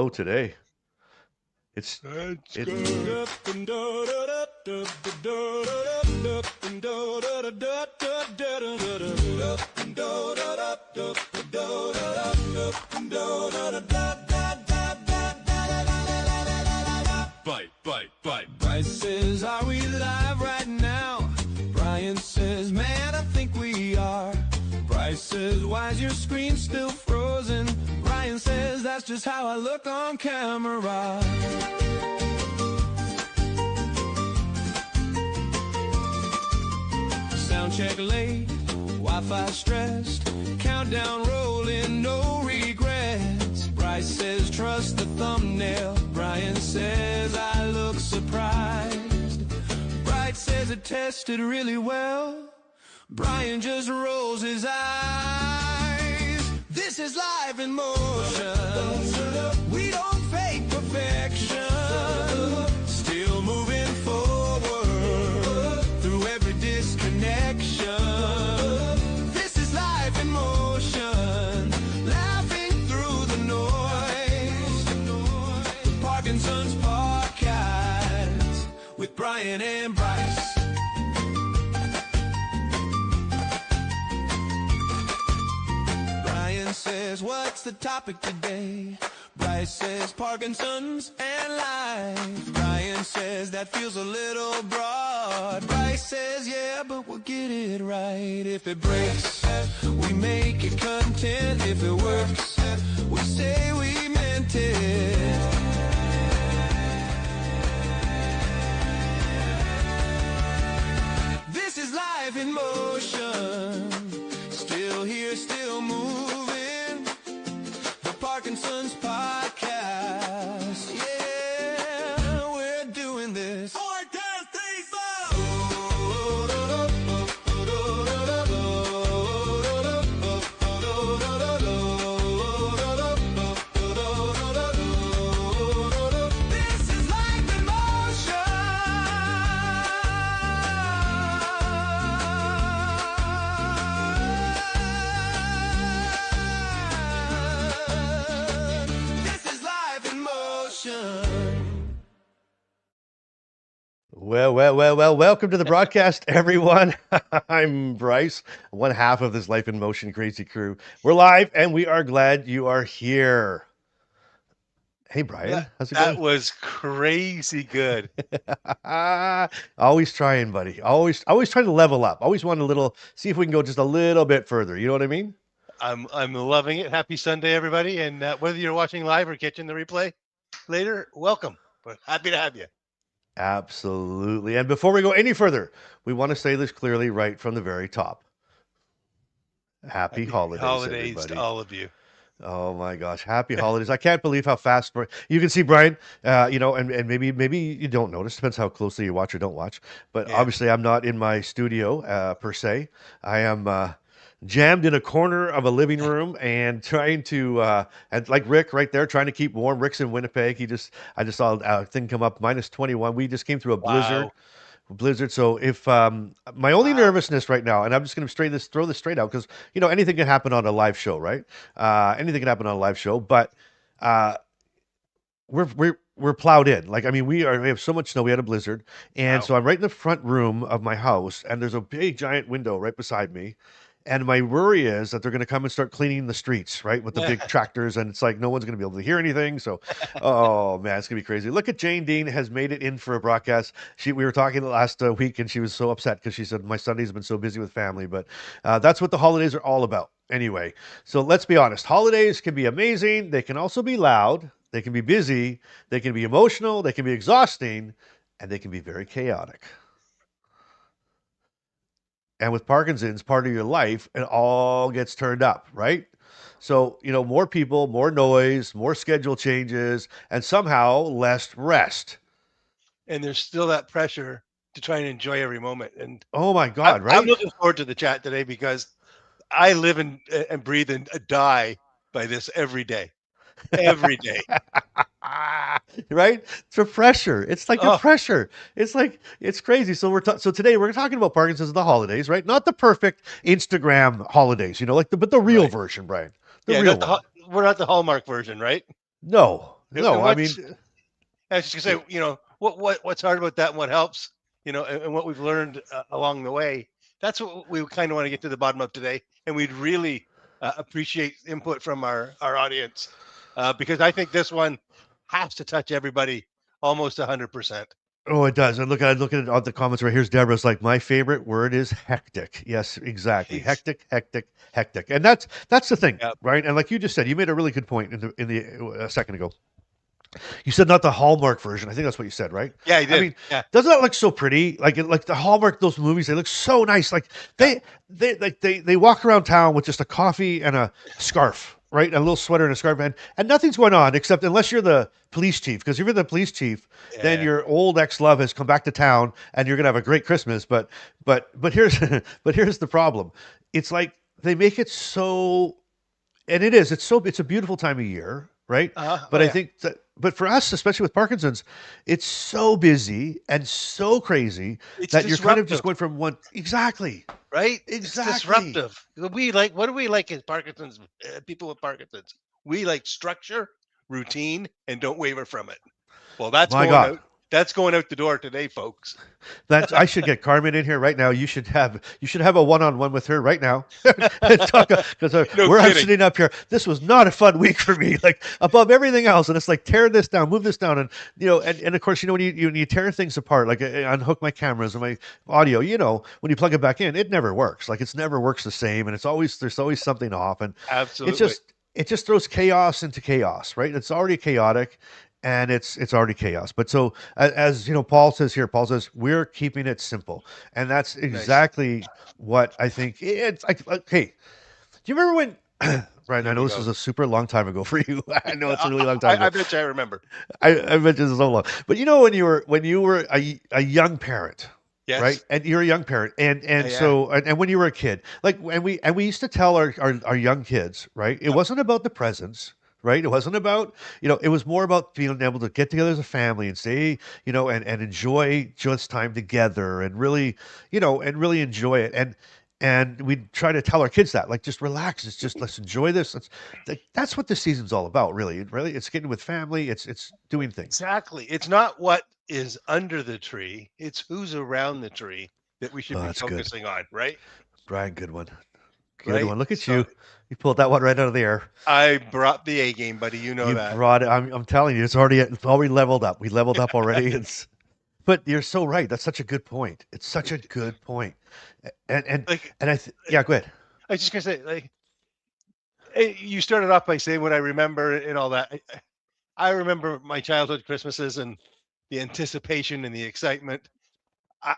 Oh, today it's Let's it's go. Bite. Bryce says, are we live right now? Brian says, man, I think we are. Bryce says, why is your screen still frozen? Brian says, that's just how I look on camera. Sound check late, Wi-Fi stressed, countdown rolling, no regrets. Bryce says, trust the thumbnail. Brian says, I look surprised. Bryce says it tested really well. Brian just rolls his eyes. This is live in motion. We don't fake perfection. Still moving forward through every disconnection. This is live in motion. Laughing through the noise. The Parkinson's podcast with Brian and Bryce. Says, what's the topic today? Bryce says, Parkinson's and life. Brian says, that feels a little broad. Bryce says, yeah, but we'll get it right. If it breaks, we make it content. If it works, we say we meant it. This is life in motion. Still here, still moving. Parkinson's podcast. Yeah, we're doing this. 4, 10, 3, 4. This is life in motion. Well, welcome to the broadcast, everyone. I'm Bryce, one half of this Life in Motion crazy crew. We're live, and we are glad you are here. Hey, Brian, how's it going? That was crazy good. Always trying, buddy. Always trying to level up. Always want a little, see if we can go just a little bit further. You know what I mean? I'm loving it. Happy Sunday, everybody. And whether you're watching live or catching the replay later, welcome. We're happy to have you. Absolutely. And before we go any further, we want to say this clearly right from the very top. Happy holidays, everybody. To all of you. Oh my gosh, happy holidays. I can't believe how fast you can see Brian, and maybe you don't notice, depends how closely you watch or don't watch. But obviously I'm not in my studio per se. I am jammed in a corner of a living room and trying to and like Rick right there trying to keep warm. Rick's in Winnipeg. I just saw a thing come up -21. We just came through a blizzard. So if my only nervousness right now, and I'm just going to throw this straight out, because anything can happen on a live show, right? Anything can happen on a live show, but we're plowed in. Like, I mean, we have so much snow. We had a blizzard, and so I'm right in the front room of my house, and there's a big giant window right beside me. And my worry is that they're going to come and start cleaning the streets, right, with the big tractors, and it's like no one's going to be able to hear anything. So, oh man, it's going to be crazy. Look at Jane Dean has made it in for a broadcast. We were talking last week, and she was so upset because she said my Sunday's been so busy with family, but that's what the holidays are all about. Anyway, so let's be honest. Holidays can be amazing. They can also be loud. They can be busy. They can be emotional. They can be exhausting, and they can be very chaotic. And with Parkinson's, part of your life, it all gets turned up, right? So, more people, more noise, more schedule changes, and somehow less rest. And there's still that pressure to try and enjoy every moment. And oh my God, right? I'm looking forward to the chat today because I live and breathe and die by this every day. Every day. Right? It's a pressure. It's like a pressure. It's like, it's crazy. So so today we're talking about Parkinson's and the holidays, right? Not the perfect Instagram holidays, but the real version, Brian. The real one. We're not the Hallmark version, right? No, No, And I mean, I was just gonna say, what's hard about that and what helps, and what we've learned along the way. That's what we kind of want to get to the bottom of today, and we'd really appreciate input from our audience because I think this one has to touch everybody almost 100%. oh, it does. And look at all the comments right here's Deborah's like, my favorite word is hectic. Yes, exactly. Jeez. Hectic, hectic, hectic. And that's the thing, Yeah, right? And like you just said, you made a really good point in the a second ago. You said not the Hallmark version. I think that's what you said, right? yeah, he I did. mean, Yeah, doesn't that look so pretty? Like the Hallmark, those movies, they look so nice. Like yeah, they walk around town with just a coffee and a scarf, right? And a little sweater and a scarf, and nothing's going on except unless you're the police chief. Because if you're the police chief, then yeah. your old ex love has come back to town, and you're gonna have a great Christmas. But here's but here's the problem. It's like they make it so, and it's a beautiful time of year, right? Oh But I yeah, think that, but for us, especially with Parkinson's, it's so busy and so crazy it's that you're kind of disruptive, just going from one. Exactly. right? It's Exactly. disruptive. We like what do we like as Parkinson's people with Parkinson's? We like structure, routine, and don't waver from it. Well, that's My going God. out. That's going out the door today, folks. That's I should get Carmen in here right now. You should have a one-on-one with her right now. And talk because No where I'm kidding. sitting up here, this was not a fun week for me. Like above everything else, and it's like tear this down, move this down, and and of course when you tear things apart, like unhook my cameras and my audio. When you plug it back in, it never works. Like it's never works the same, and there's always something off, and it Absolutely. just it just throws chaos into chaos, right? It's already chaotic, and it's already chaos. But so as Paul says here, Paul says we're keeping it simple, and that's Nice. exactly what I think. It's like, hey, do you remember when? Brian, I Here know we this go. was a super long time ago for you. I know it's a I, really long time I ago. bet you I remember. I mentioned this so long, but when you were a young parent, right? Yes. And you're a young parent, and Yeah. and Yeah. so and when you were a kid, like and we used to tell our young kids, right? It Yep. wasn't about the presents. Right. It wasn't about, it was more about being able to get together as a family and stay, and enjoy just time together and really, and really enjoy it. And we try to tell our kids that, like, just relax. It's just, let's enjoy this. That's what this season's all about, really. Really, it's getting with family. It's doing things. Exactly. It's not what is under the tree, it's who's around the tree that we should Oh, be that's good. focusing on, right? Brian, good one. Good Right? one. Look at So you. You pulled that one right out of the air. I brought the A game, buddy. You know You that. brought it. I'm telling you, it's already leveled up. We leveled up already. But you're so right. That's such a good point. It's such a good point. And and Like, and yeah, go ahead. I was just gonna say, like, you started off by saying what I remember and all that. I remember my childhood Christmases and the anticipation and the excitement.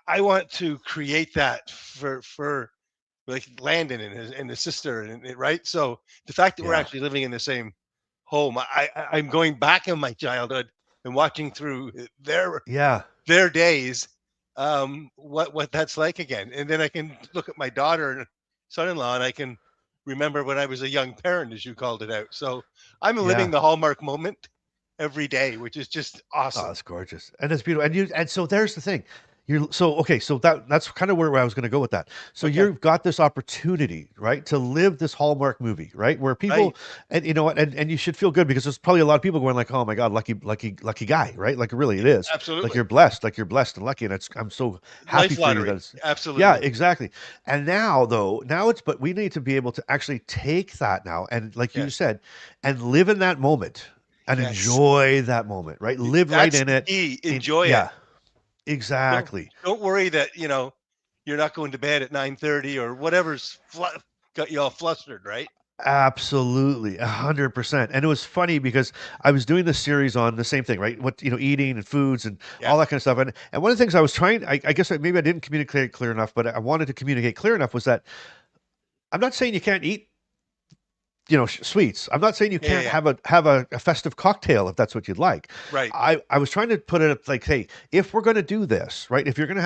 I want to create that for like Landon and his sister right. So the fact that we're Yeah. actually living in the same home, I'm going back in my childhood and watching through Yeah. their days, what that's like again, and then I can look at my daughter and son-in-law, and I can remember when I was a young parent, as you called it out. So I'm living Yeah. the Hallmark moment every day, which is just Oh, awesome. that's gorgeous. And it's beautiful. And so there's the thing. So that's kind of where I was going to go with that. So Okay, you've got this opportunity, right, to live this Hallmark movie, right? Where right? people, and you know what, and you should feel good because there's probably a lot of people going like, "Oh my God, lucky, lucky, lucky guy," right? Like really it is. Absolutely, Like you're blessed and lucky, and I'm so happy life for you that lottery. it's yeah, Absolutely, exactly. And now but we need to be able to actually take that now and like you yes, said, and live in that moment and yes. enjoy that moment, right? Live right That's in the it. key. Enjoy it. Yeah, Don't exactly. don't worry that you're not going to bed at 9:30 or whatever's got you all flustered, right? Absolutely, 100%. And it was funny because I was doing this series on the same thing, right? What eating and foods and Yeah, all that kind of stuff. And one of the things I was trying, I guess maybe I didn't communicate clear enough, but I wanted to communicate clear enough was that I'm not saying you can't eat sweets. I'm not saying you yeah, yeah, can't yeah. have a festive cocktail if that's what you'd like. Right. I was trying to put it like, hey, if we're going to do this, right? If you're going to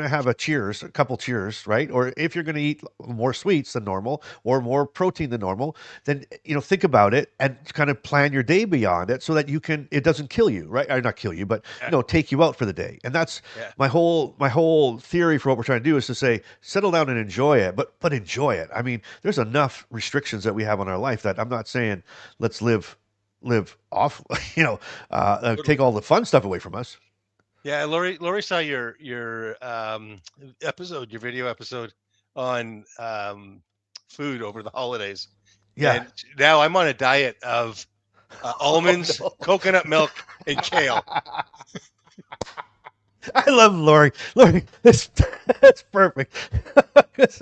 have a cheers, a couple cheers, right? Or if you're going to eat more sweets than normal or more protein than normal, then think about it and kind of plan your day beyond it so that it doesn't kill you, right? Or not kill you, but Yeah, take you out for the day. And that's yeah. my whole theory for what we're trying to do is to say settle down and enjoy it, but enjoy it. I mean, there's enough restrictions that we have on our life that I'm not saying let's live live off, take all the fun stuff away from us. Yeah, Lori saw your your video episode on food over the holidays, Yeah. and now I'm on a diet of almonds, no. coconut milk, and kale. I love Lori. Lori, that's perfect. That's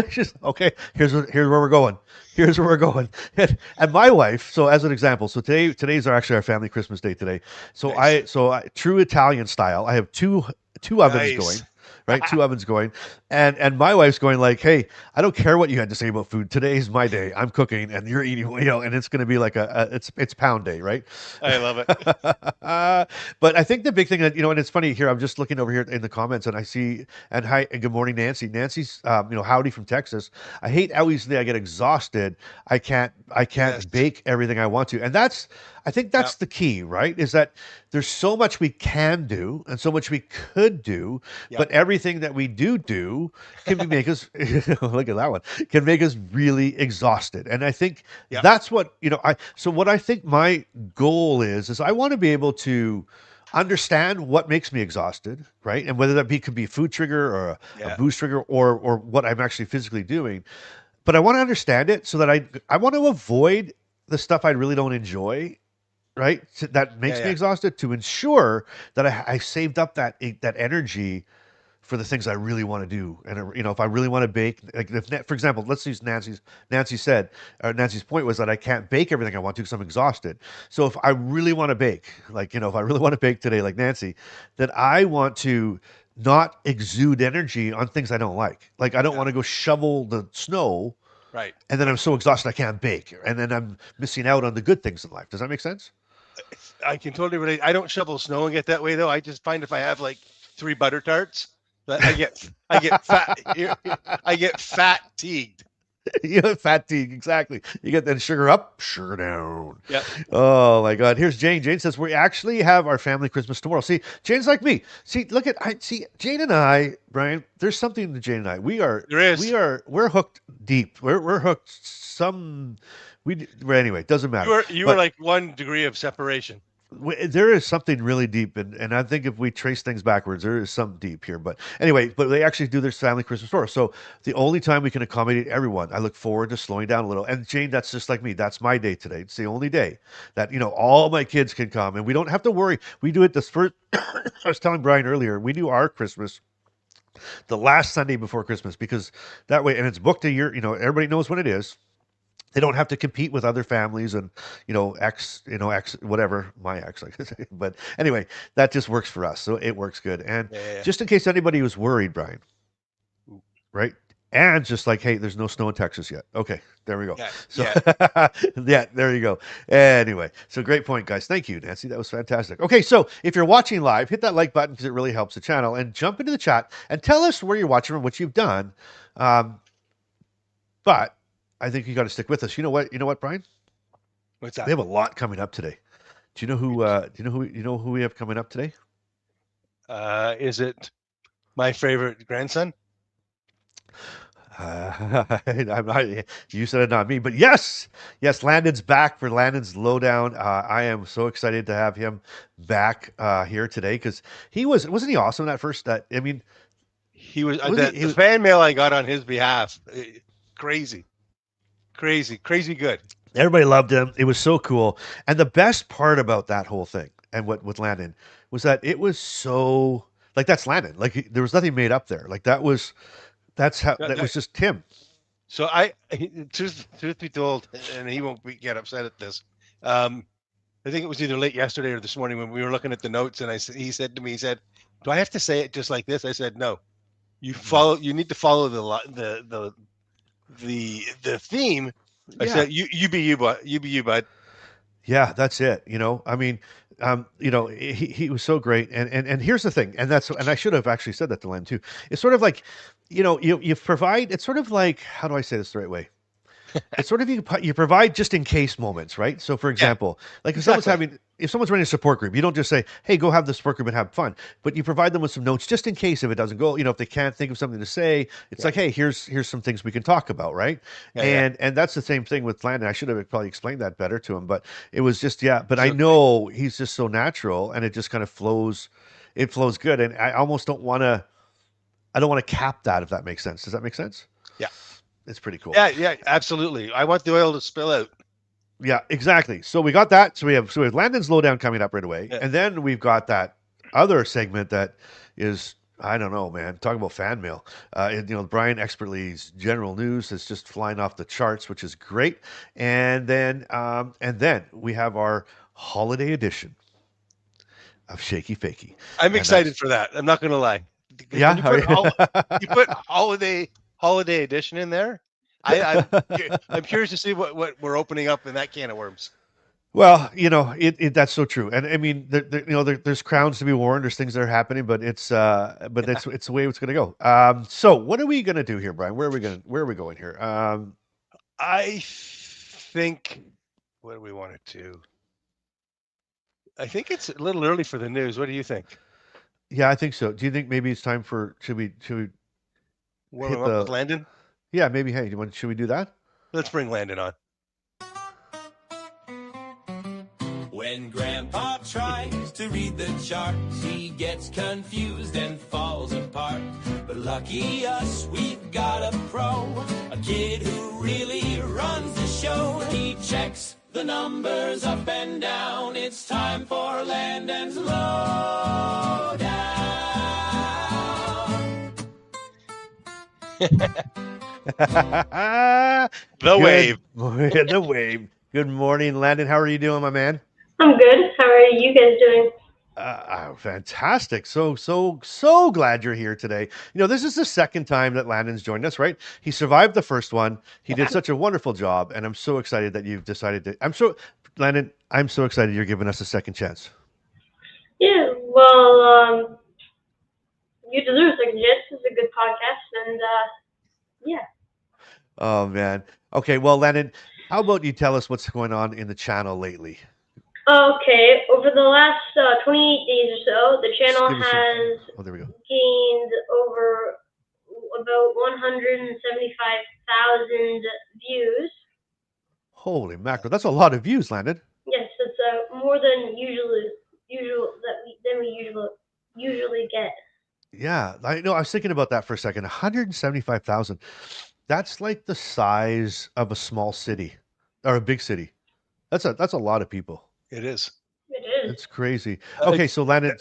just okay. Here's where we're going. Here's where we're going. And my wife. So as an example, so today's actually our family Christmas day today. So Nice. true Italian style. I have two ovens going. Nice. Right, two ovens going, and my wife's going like, "Hey, I don't care what you had to say about food. Today's my day. I'm cooking, and you're eating. And it's going to be like it's pound day, right?" I love it. But I think the big thing that and it's funny here. I'm just looking over here in the comments, and I see and hi and good morning, Nancy. Nancy's howdy from Texas. I hate how easily I get exhausted. I can't Yes. bake everything I want to, and I think Yep. that's the key, right? Is that there's so much we can do and so much we could do, but Yep. everything that we do make us look at that one can make us really exhausted. And I think Yep. that's what what I think my goal is I want to be able to understand what makes me exhausted, right? And whether could be a food trigger or a Yeah. boost trigger or what I'm actually physically doing. But I want to understand it so that I want to avoid the stuff I really don't enjoy, right? That makes Yeah. me Yeah. exhausted, to ensure that I saved up that energy for the things I really want to do. And if I really want to bake, like for example, let's use Nancy's point was that I can't bake everything I want to because I'm exhausted. So if I really want to bake, like if I really want to bake today, like Nancy, then I want to not exude energy on things I don't like. Like I don't want to go shovel the snow Right. and then I'm so exhausted I can't bake, and then I'm missing out on the good things in life. Does that make sense? I can totally relate. I don't shovel snow and get that way though. I just find if I have like 3 butter tarts, that I get I get fatigued. You have fatigue, exactly. You get that sugar up, sugar down. Yep. Oh my God! Here's Jane. Jane says we actually have our family Christmas tomorrow. See, Jane's like me. See, look at I see Jane and I, Brian. There's something to Jane and I. There is. We're hooked deep. We're hooked. Well, anyway, doesn't matter. You But were like 1 degree of separation. there is something really deep, and I think if we trace things backwards, there is something deep here. But anyway, they actually do their family Christmas tour. So the only time we can accommodate everyone, I look forward to slowing down a little. And Jane, that's just like me. That's my day today. It's the only day that all my kids can come, and we don't have to worry. We do it this first. I was telling Brian earlier, we do our Christmas the last Sunday before Christmas because that way, and it's booked a year. Everybody knows when it is. They don't have to compete with other families and X whatever my ex like but anyway, that just works for us, so it works good. And Yeah. just in case anybody was worried, Brian, right? And just like, hey, there's no snow in Texas yet. Okay, there we go. Yeah. So Yeah. yeah, there you go. Anyway, so great point, guys. Thank you, Nancy. That was fantastic. Okay, so if you're watching live, hit that like button because it really helps the channel, and jump into the chat and tell us where you're watching and what you've done. But I think you got to stick with us. You know what? You know what, Brian? What's We that? have a lot coming up today. Do you know who? Who we have coming up today? Is it my favorite grandson? I'm not. You said it, not me. But yes, Landon's back for Landon's Lowdown. I am so excited to have him back here today because wasn't he awesome that first? I mean, He was Was he- the fan mail I got on his behalf. Crazy good. everybody loved him. It was so cool. And the best part about that whole thing and what with Landon was that it was so like that's Landon. Like there was nothing made up there. Like that was just him. So truth be told, and he won't get upset at this. I think it was either late yesterday or this morning when we were looking at the notes, and he said to me, "Do I have to say it just like this?" I said, "No. You need to follow the theme." I Yeah. said, "You be you, bud. You be you, bud." Yeah, that's it. I mean, he was so great. And here's the thing, and I should have actually said that to Len too. It's sort of like, you provide. It's sort of like, how do I say this the right way? It's sort of you provide just in case moments, right? So, for example, like if someone's Exactly. having if someone's running a support group, you don't just say, "Hey, go have the support group and have fun," but you provide them with some notes just in case if it doesn't go. If they can't think of something to say, it's Yeah. like, "Hey, here's some things we can talk about," right? Yeah. Yeah. And that's the same thing with Landon. I should have probably explained that better to him, but it was just yeah. But I So great. know he's just so natural, and it just kind of flows. It flows good, and I almost don't want to. I don't want to cap that if that makes sense. Does that make sense? Yeah. It's pretty cool. Yeah. Yeah. Absolutely. I want the oil to spill out. Yeah, exactly. So we got that. So we have Landon's Lowdown coming up right away, Yeah. and then we've got that other segment that is I don't know, man. Talking about fan mail, Brian Expertly's general news is just flying off the charts, which is great. And then we have our holiday edition of Shaky Fakey, I'm and excited that's for that. I'm not going to lie. Because when yeah. you put holiday edition in there, I'm curious to see what we're opening up in that can of worms. Well, that's so true, and I mean, there's crowns to be worn. There's things that are happening, but it's the way it's going to go. So what are we going to do here, Brian? Where are we going here? I think what do we want to do? I think it's a little early for the news. What do you think? Yeah, I think so. Do you think maybe it's time for should we Warm hit him up with the Landon? yeah maybe hey should we do that? Let's bring Landon on. When Grandpa tries to read the charts, he gets confused and falls apart. But lucky us, we've got a pro, a kid who really runs the show. He checks the numbers up and down. It's time for Landon's Lowdown. The wave. The wave. Good morning, Landon. How are you doing, my man? I'm good. How are you guys doing? Fantastic. So glad you're here today. This is the second time that Landon's joined us, right? He survived the first one. He did such a wonderful job, and I'm so excited that you've decided to. Landon, I'm so excited you're giving us a second chance. Yeah, well, you deserve a second chance. This is a good podcast, and yeah. Oh man. Okay, well, Landon, how about you tell us what's going on in the channel lately? Okay, over the last 28 days or so, the Just channel give us has Oh, there we go. gained over about 175,000 views. Holy mackerel, that's a lot of views, Landon. Yes, it's more than we usually get. Yeah, I know. I was thinking about that for a second. 175,000. That's like the size of a small city or a big city. That's a lot of people. It is. It is. It's crazy. Okay, so Landon,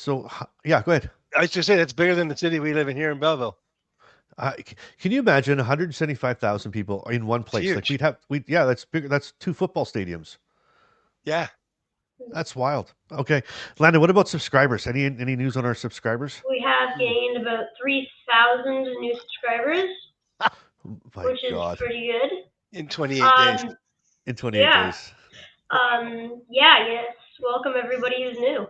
yeah, go ahead. I was just saying that's bigger than the city we live in here in Belleville. Can you imagine 175,000 people in one place? Huge. Like yeah, that's bigger. That's 2 football stadiums. Yeah. That's wild. Okay, Landon, what about subscribers? Any news on our subscribers? We have gained about 3,000 new subscribers, My which God. is pretty good. In 28 days. In 28 days. Yes. Welcome everybody who's new.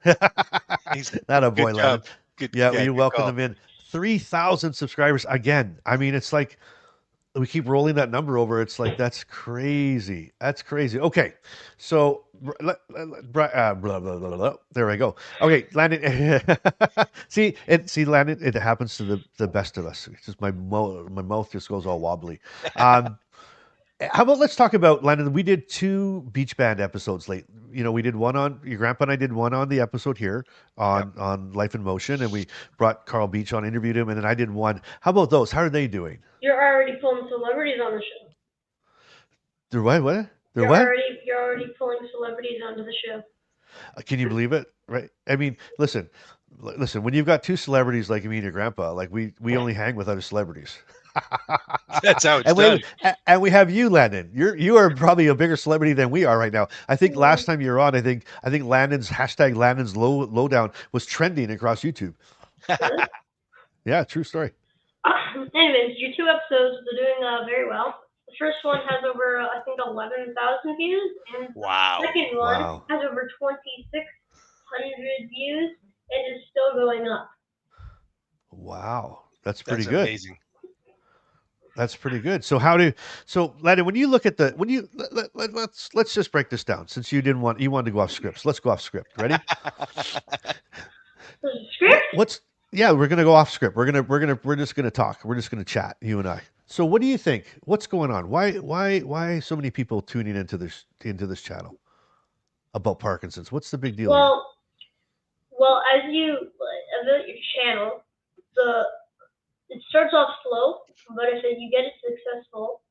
That a boy, Good Landon. job. Good. Yeah, good we welcome call. them in. 3,000 subscribers again. I mean, it's like we keep rolling that number over. It's like that's crazy. That's crazy. Okay, so blah, blah, blah, blah. There we go. Okay, Landon. see, Landon. It happens to the best of us. It's just my mouth just goes all wobbly. How about let's talk about Landon? We did 2 beach band episodes late. We did one on your grandpa and I did one on the episode here on Life in Motion, and we brought Carl Beach on, interviewed him, and then I did one. How about those? How are they doing? You're already pulling celebrities on the show. They're what? What? They're You're what? already pulling celebrities onto the show. Can you believe it? Right? I mean, listen. When you've got 2 celebrities like me and your grandpa, like we only hang with other celebrities. That's how it's done. And we have you, Landon. You are probably a bigger celebrity than we are right now. I think last time you were on, I think Landon's hashtag Landon's Lowdown was trending across YouTube. Yeah, true story. Anyways, your 2 episodes are doing very well. The first one has over I think 11,000 views, and Wow. the second one Wow. has over 2,600 views and is still going up. Wow, that's pretty good. Amazing. That's pretty good. So Landon, when you look at let's just break this down since you wanted to go off script. So let's go off script. Ready? Script? What's Yeah, we're gonna go off script. We're just gonna talk. We're just gonna chat, you and I. So what do you think? What's going on? Why so many people tuning into this channel about Parkinson's? What's the big deal here? Well, as you about your channel, it starts off slow, but if you get it successful,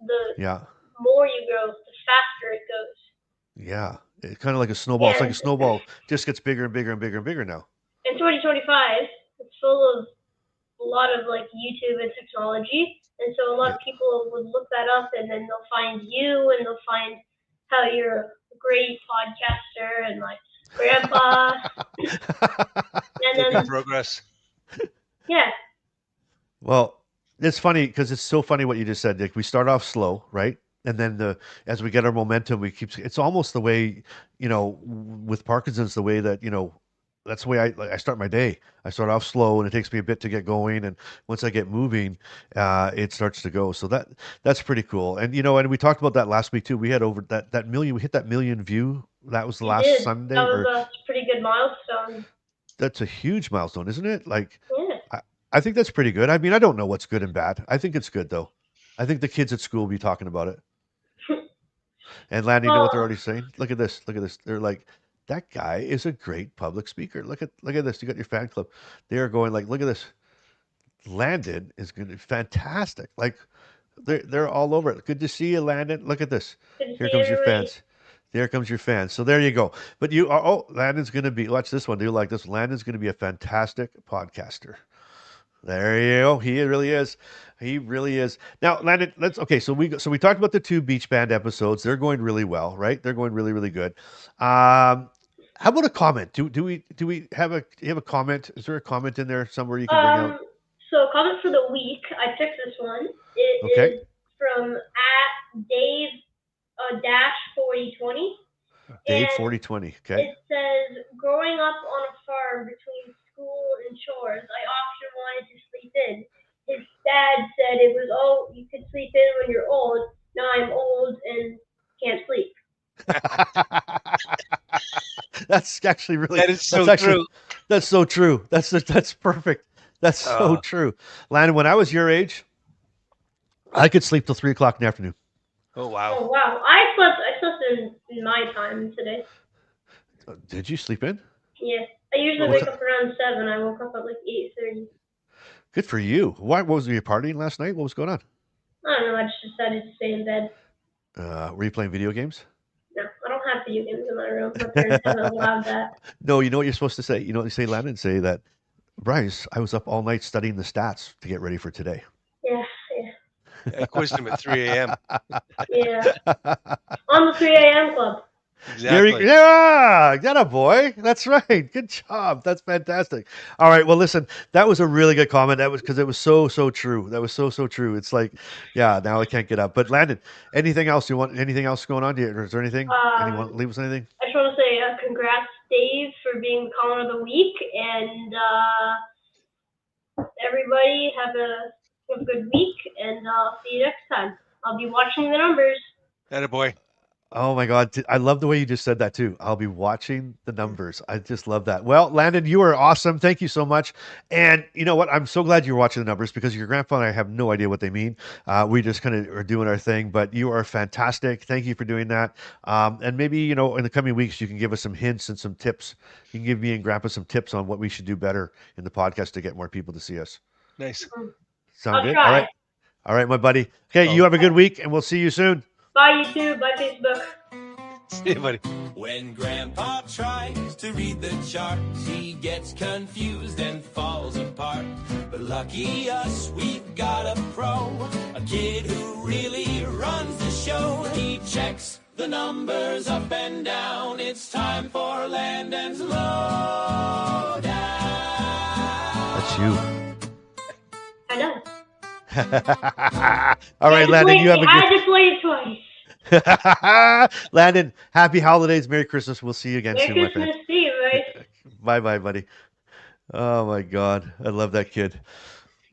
the Yeah. more you grow, the faster it goes. Yeah. It's kind of like a snowball. It's like a And snowball, just gets bigger and bigger and bigger and bigger now. in 2025, it's full of a lot of like YouTube and technology, and so a lot of people would look that up, and then they'll find you, and they'll find how you're a great podcaster, and like grandpa, and then Progress. yeah. Well, it's funny because it's so funny what you just said, Nick. We start off slow, right? And then as we get our momentum, it's almost the way, with Parkinson's, the way that, that's the way I start my day. I start off slow and it takes me a bit to get going. And once I get moving, it starts to go. So that's pretty cool. And, and we talked about that last week too. We had over that million, we hit that million view. That was the last Sunday. That was a pretty good milestone. That's a huge milestone, isn't it? Like, yeah. I think that's pretty good. I mean, I don't know what's good and bad. I think it's good though. I think the kids at school will be talking about it. And Landon, you know what they're already saying? Look at this. Look at this. They're like, that guy is a great public speaker. Look at this. You got your fan club. They're going like, look at this. Landon is going to be fantastic. Like they're all over it. Good to see you, Landon. Look at this. Here comes your fans. There comes your fans. So there you go. But Landon's going to be, watch this one. Do you like this? Landon's going to be a fantastic podcaster. There you go. He really is. He really is. Now, Landon, so we talked about the 2 beach band episodes. They're going really well, right? They're going really, really good. How about a comment? Do we have a comment? Is there a comment in there somewhere you can bring out? So comment for the week. I picked this one. It is from @Dave -4020. Dave 4020. Okay. It says, growing up on a farm between school and chores, I often wanted to sleep in. His dad said it was, you could sleep in when you're old. Now I'm old and can't sleep. That's actually really. That is so true. That's so true. That's perfect. That's so true. Landon, when I was your age, I could sleep till 3:00 in the afternoon. Oh wow! Oh wow! I slept in my time today. Did you sleep in? Yeah, I usually wake up around 7. I woke up at like 8:30. Good for you. What was you partying last night? What was going on? I don't know. I just decided to stay in bed. Were you playing video games? No, I don't have video games in my room. My parents haven't allowed that. No, you know what you're supposed to say? You know what you say, Landon? Say that, Bryce, I was up all night studying the stats to get ready for today. Yeah. I quizzed him at 3 a.m. Yeah. On the 3 a.m. club. Exactly. Yeah, got a boy. That's right. Good job. That's fantastic. All right. Well, listen, that was a really good comment. That was because it was so true. That was so true. It's like, yeah, now I can't get up. But Landon, anything else you want? Anything else going on? Is there anything? Anyone leave us anything? I just want to say congrats, Dave, for being the caller of the week, and everybody have a good week, and I'll see you next time. I'll be watching the numbers. Attaboy. Oh my God. I love the way you just said that too. I'll be watching the numbers. I just love that. Well, Landon, you are awesome. Thank you so much. And you know what? I'm so glad you're watching the numbers because your grandpa and I have no idea what they mean. We just kind of are doing our thing, but you are fantastic. Thank you for doing that. And maybe, in the coming weeks, you can give us some hints and some tips. You can give me and grandpa some tips on what we should do better in the podcast to get more people to see us. Nice. Sound good? All right. All right, my buddy. Okay. You have a good week and we'll see you soon. Bye, YouTube. Bye, Facebook. See you, buddy. When Grandpa tries to read the charts, he gets confused and falls apart. But lucky us, we've got a pro, a kid who really runs the show. He checks the numbers up and down. It's time for Landon's Lowdown. That's you. I know. All right, Landon, you have a good... I had to play it twice. Landon, happy holidays. Merry Christmas. We'll see you again soon, my friend. Merry Christmas. See you, right? Bye-bye, buddy. Oh, my God. I love that kid.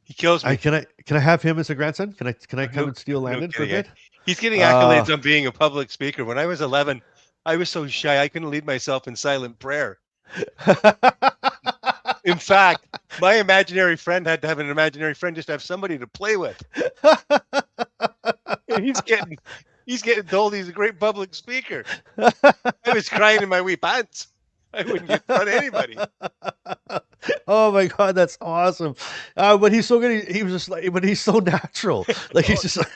He kills me. Can I have him as a grandson? Can I come No, and steal no Landon for a kidding. bit? He's getting Uh, accolades on being a public speaker. When I was 11, I was so shy I couldn't lead myself in silent prayer. In fact, my imaginary friend had to have an imaginary friend just to have somebody to play with. And he's getting told he's a great public speaker. I was crying in my wee pants. I wouldn't get in front of anybody. Oh my God, that's awesome. But he's so good. He was just like, but he's so natural. Like he's just like,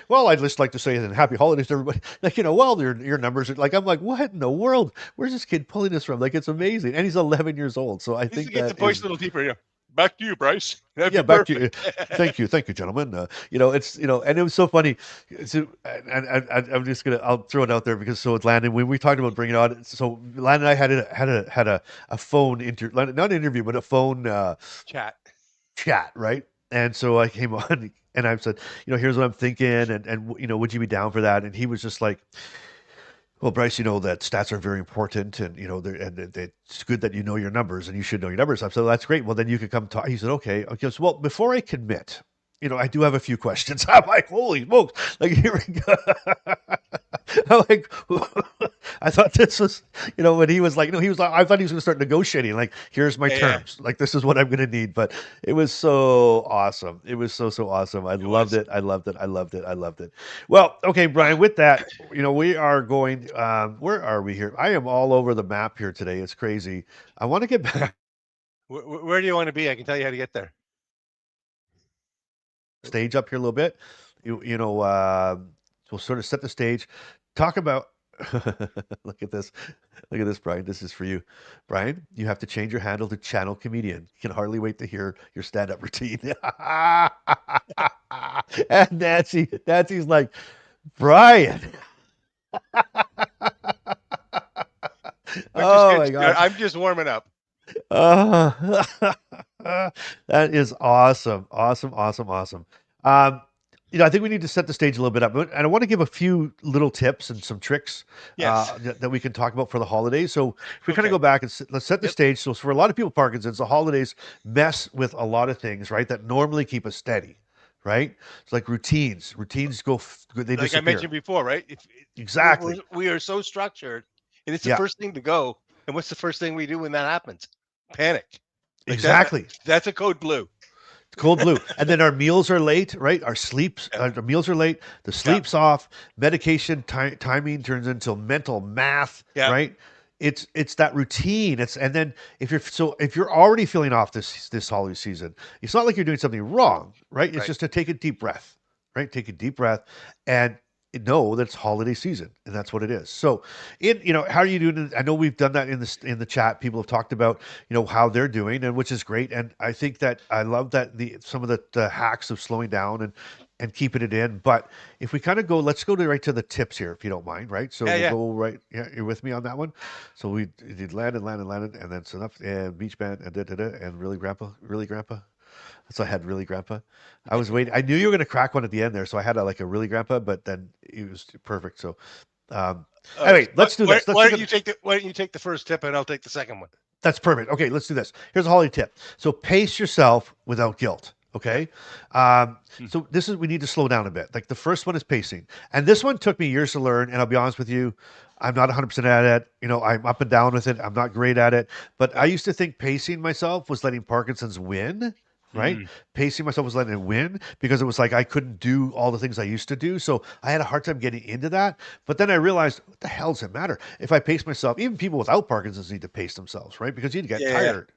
well, I'd just like to say then happy holidays to everybody. Like, well, your numbers are like, I'm like, what in the world? Where's this kid pulling this from? Like, it's amazing. And he's 11 years old. So I He's think get the that voice is, a little deeper. Yeah. Back to you, Bryce. That'd yeah, be back to you. perfect. Thank you, gentlemen. It's and it was so funny. So, and I'm just I'll throw it out there because so with Landon, when we talked about bringing it on, so Landon and I had a phone not interview, but a phone Chat. chat, right? And so I came on and I said, here's what I'm thinking, and would you be down for that? And he was just like, well, Bryce, that stats are very important, and it's good that you know your numbers, and you should know your numbers. I said, that's great. Well, then you could come talk. He said, okay. Okay. So, well, before I commit, I do have a few questions. I'm like, holy smokes! Like here we go. I'm like, I thought this was, when he was like, no, he was like, I thought he was going to start negotiating. Like, here's my Yeah. terms. Like, this is what I'm going to need. But it was so awesome. It was so awesome. I loved it. I loved it. I loved it. I loved it. Well, okay, Brian. With that, we are going. Where are we here? I am all over the map here today. It's crazy. I want to get back Where do you want to be? I can tell you how to get there. stage up here a little bit. We'll sort of set the stage. Talk about. Look at this. Look at this, Brian. This is for you. Brian, you have to change your handle to channel comedian. You can hardly wait to hear your stand-up routine. And Nancy's like, Brian. Oh my God. I'm just warming up. That is awesome. Awesome. I think we need to set the stage a little bit up, and I want to give a few little tips and some tricks Yes. that we can talk about for the holidays. So if we kind of Okay. go back and let's set the stage. So for a lot of people, Parkinson's, the holidays mess with a lot of things, right? That normally keep us steady, right? It's like routines. Routines they Like disappear. I mentioned before, right? Exactly. We are so structured, and it's the Yeah. first thing to go. And what's the first thing we do when that happens? Panic. Like Exactly. That's a code blue. Cold blue. And then our meals are late, right? Our meals are late. The sleep's off. Medication timing turns into mental math, right? It's that routine. And then if you're already feeling off this holiday season, it's not like you're doing something wrong, right? It's just to take a deep breath, right? Take a deep breath and know that it's holiday season, and that's what it is. So, how are you doing? I know we've done that in the chat. People have talked about how they're doing, and which is great. And I think that I love that some of the hacks of slowing down and keeping it in. But if we kind of let's go right to the tips here, if you don't mind, right? So we'll go right. Yeah, you're with me on that one. So we did Landon, and then enough and beach band and really grandpa. So I had really grandpa. I was waiting. I knew you were going to crack one at the end there, so I had a really grandpa, but then it was perfect. So, anyway, let's do this. Why don't you take the first tip and I'll take the second one? That's perfect. Okay, let's do this. Here's a holiday tip. So pace yourself without guilt. Okay. So we need to slow down a bit. Like the first one is pacing. And this one took me years to learn. And I'll be honest with you, I'm not 100% at it. I'm up and down with it. I'm not great at it. But I used to think pacing myself was letting Parkinson's win. Right? Pacing myself was letting it win because it was like I couldn't do all the things I used to do. So I had a hard time getting into that. But then I realized, what the hell does it matter? If I pace myself, even people without Parkinson's need to pace themselves, right? Because you get tired.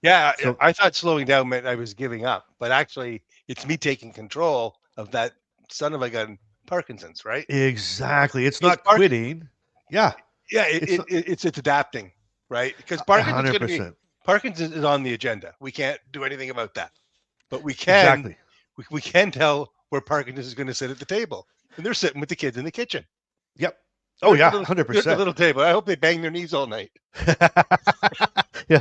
Yeah, so, I thought slowing down meant I was giving up, but actually it's me taking control of that son of a gun Parkinson's, right? Exactly. It's not quitting. Yeah. Yeah, it's adapting, right? Because Parkinson's 100%. Parkinson's is on the agenda. We can't do anything about that, but we can. We can tell where Parkinson's is going to sit at the table, and they're sitting with the kids in the kitchen. Yep. Oh yeah, 100%. The little table. I hope they bang their knees all night. yeah.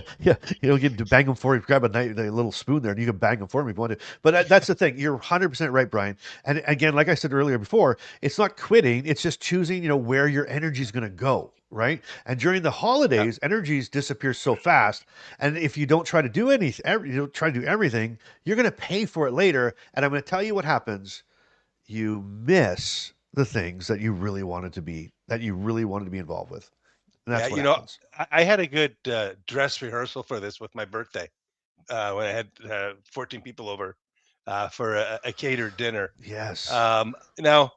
You get to bang them for you. Grab a little spoon there, and you can bang them for me if you want to. But that's the thing. You're 100% right, Brian. And again, like I said earlier before, it's not quitting. It's just choosing, where your energy is going to go. right? And during the holidays, energies disappear so fast. And if you don't try to do anything, you don't try to do everything, you're going to pay for it later. And I'm going to tell you what happens. You miss the things that you really wanted to be, involved with. And Yeah, that's what happens. I had a good dress rehearsal for this with my birthday when I had 14 people over for a catered dinner. Yes. Now,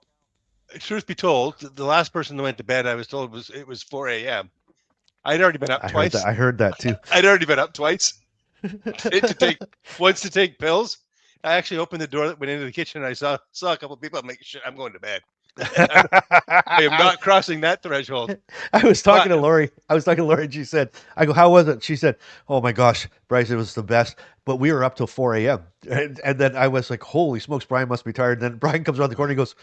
truth be told, the last person that went to bed, I was told it was 4 a.m. I'd already been up twice. I heard that too. I'd already been up twice once to take pills. I actually opened the door that went into the kitchen, and I saw a couple of people. I'm like, shit, I'm going to bed. I am not crossing that threshold. I was talking to Lori. And she said, I go, how was it? She said, oh my gosh, Bryce, it was the best. But we were up till 4 a.m. And then I was like, holy smokes, Brian must be tired. And then Brian comes around the corner and he goes,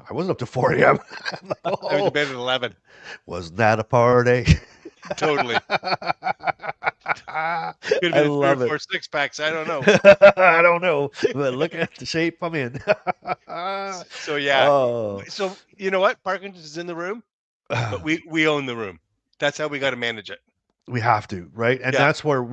I wasn't up to 4 a.m. Like, I was in bed at 11. Wasn't that a party? Totally. Could have been 3 or 4 6-packs. I don't know. I don't know. But look at the shape I'm in. So yeah. Oh. So you know what? Parkinson's is in the room, but we own the room. That's how we got to manage it. We have to, right? And that's where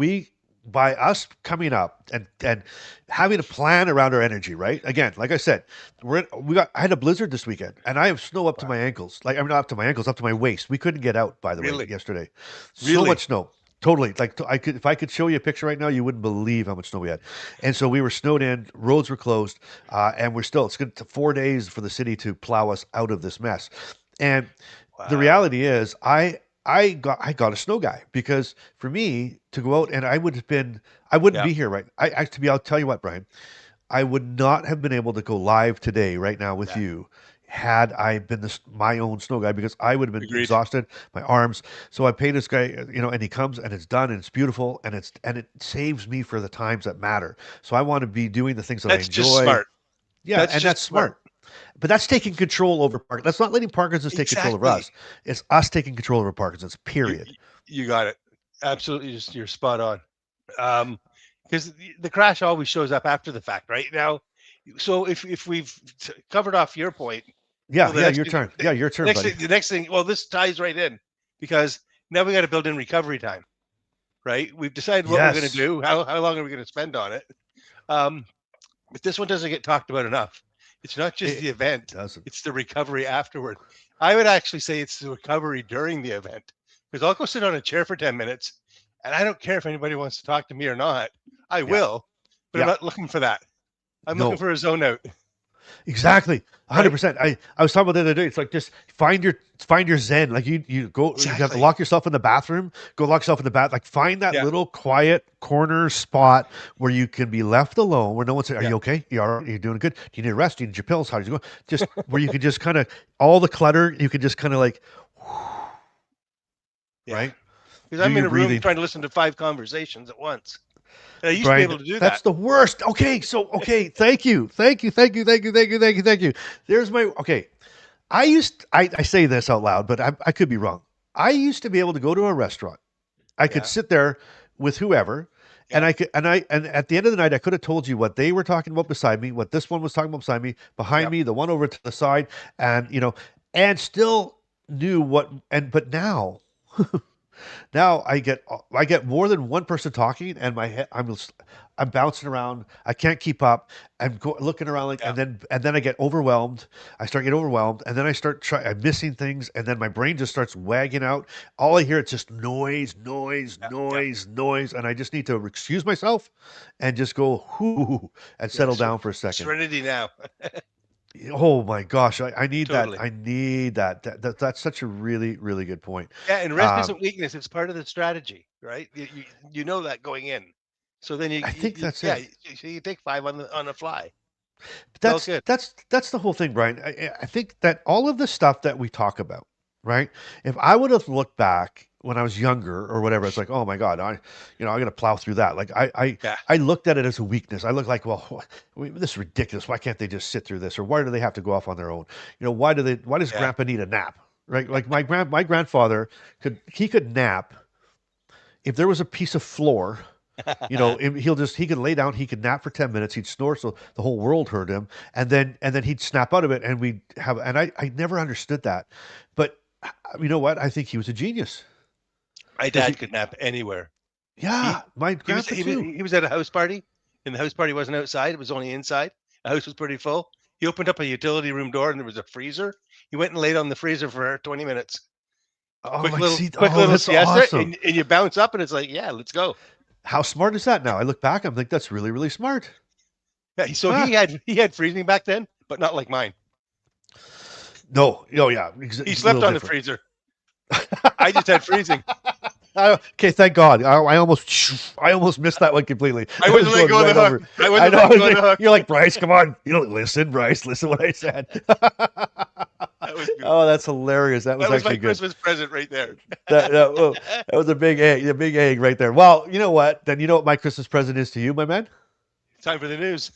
by us coming up and having a plan around our energy, right? Again, like I said, I had a blizzard this weekend, and I have snow up to my ankles. Like, I'm not up to my ankles, up to my waist. We couldn't get out, by the way, yesterday. So much snow. Totally. Like, if I could show you a picture right now, you wouldn't believe how much snow we had. And so we were snowed in, roads were closed, and it's going to 4 days for the city to plow us out of this mess. And the reality is, I got a snow guy, because for me to go out, and I wouldn't be here, right? I'll tell you what, Brian, I would not have been able to go live today right now with you had I been my own snow guy, because I would have been exhausted, my arms. So I paid this guy, and he comes, and it's done, and it's beautiful, and it saves me for the times that matter. So I want to be doing the things that I enjoy. That's just smart. Yeah, that's smart. But that's taking control over Parkinson's. That's not letting Parkinson's take control of us. It's us taking control over Parkinson's, period. You got it. Absolutely. You're spot on. Because the crash always shows up after the fact, right? Now, so if we've covered off your point. Yeah, your turn. Yeah, your turn, buddy. The next thing, well, this ties right in, because now we got to build in recovery time, right? We've decided what we're going to do. How long are we going to spend on it? But this one doesn't get talked about enough. It's not just the event. It's the recovery afterward. I would actually say it's the recovery during the event, because I'll go sit on a chair for 10 minutes, and I don't care if anybody wants to talk to me or not. I will, but I'm not looking for that. I'm looking for a zone out. Exactly. 100%. I was talking about the other day. It's like, just find your zen. Like, you go, you have to lock yourself in the bathroom, go lock yourself in the bath. Like, find that little quiet corner spot where you can be left alone, where no one says, are you okay? You all right? Are you doing good? Do you need a rest? Do you need your pills? How did you go? Just where you can just kind of, all the clutter, you can just kind of like, right? Because I'm in a room trying to listen to 5 conversations at once. And I used to be able to do that. That's the worst. Okay. So, thank you. There's my, I say this out loud, but I could be wrong. I used to be able to go to a restaurant. I could sit there with whoever, and at the end of the night, I could have told you what they were talking about beside me, what this one was talking about beside me, behind me, the one over to the side, and still knew but now, now I get more than one person talking, and my head, I'm bouncing around. I can't keep up. I'm looking around and then I get overwhelmed. I start getting overwhelmed, and then I'm missing things, and then my brain just starts wagging out. All I hear is just noise, and I just need to excuse myself and just go whoo and settle down for a second. Serenity now. Oh my gosh, I need that. I need that. That's such a really, really good point. Yeah, and rest isn't weakness. It's part of the strategy, right? You know that going in. So then I think that's it. Yeah, you take 5 on the fly. That's the whole thing, Brian. I think that all of the stuff that we talk about, right? If I would have looked back when I was younger or whatever, it's like, oh my God, I'm going to plow through that. Like I looked at it as a weakness. I looked like, well, this is ridiculous. Why can't they just sit through this? Or why do they have to go off on their own? Why does Grandpa need a nap? Right? Like my grandfather could nap if there was a piece of floor. He could lay down, he could nap for 10 minutes, he'd snore so the whole world heard him, and then he'd snap out of it, and I never understood that. But You know what? I think he was a genius. My Does dad he? could nap anywhere. Yeah, He my he was grandpa he was too. he was at a house party, and the house party wasn't outside; it was only inside. The house was pretty full. He opened up a utility room door, and there was a freezer. He went and laid on the freezer for 20 minutes. Oh, Quick like little see, quick oh, little that's siesta, awesome. and you bounce up, and it's like, yeah, let's go. How smart is that? Now I look back, I'm like, that's really, really smart. Yeah, so Huh? he had freezing back then, but not like mine. No, oh yeah, He a slept little on the different. freezer. I just had freezing. Okay, thank God. I almost missed that one completely. I It was wasn't let going go of the right hook. over. I I wasn't know. I letting was go of the like, hook. you're like, Bryce, come on. You don't listen, Bryce. Listen what I said. That was Oh, that's hilarious. That was my actually good. Christmas present right there. Oh, that was a big egg right there. Well, you know what? Then you know what my Christmas present is to you, my man. Time for the news.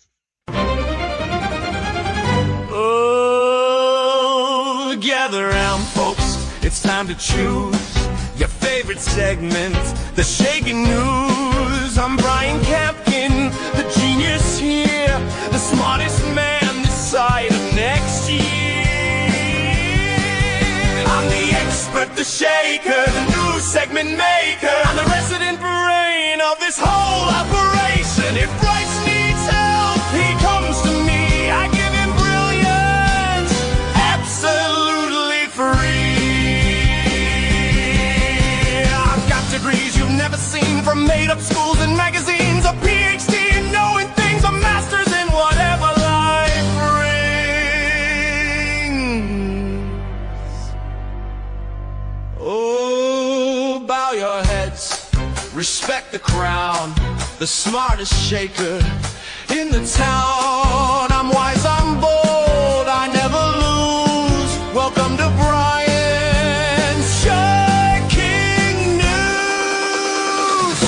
Oh, gather round, folks. It's time to choose your favorite segment, the Shaky News. I'm Brian Campkin, the genius here, the smartest man this side of next year. I'm the expert, the shaker, the news segment maker. I'm the resident brain of this whole operation. If Bryce needs help, he comes to me. I give him brilliance, absolutely free. I've got degrees you've never seen, from made-up schools and magazines, a PhD in knowing things, a master's in whatever life brings. Oh, bow your heads, respect the crown, the smartest shaker in the town. I'm wise, I'm bold, I never lose. Welcome to Brian's Shaking News.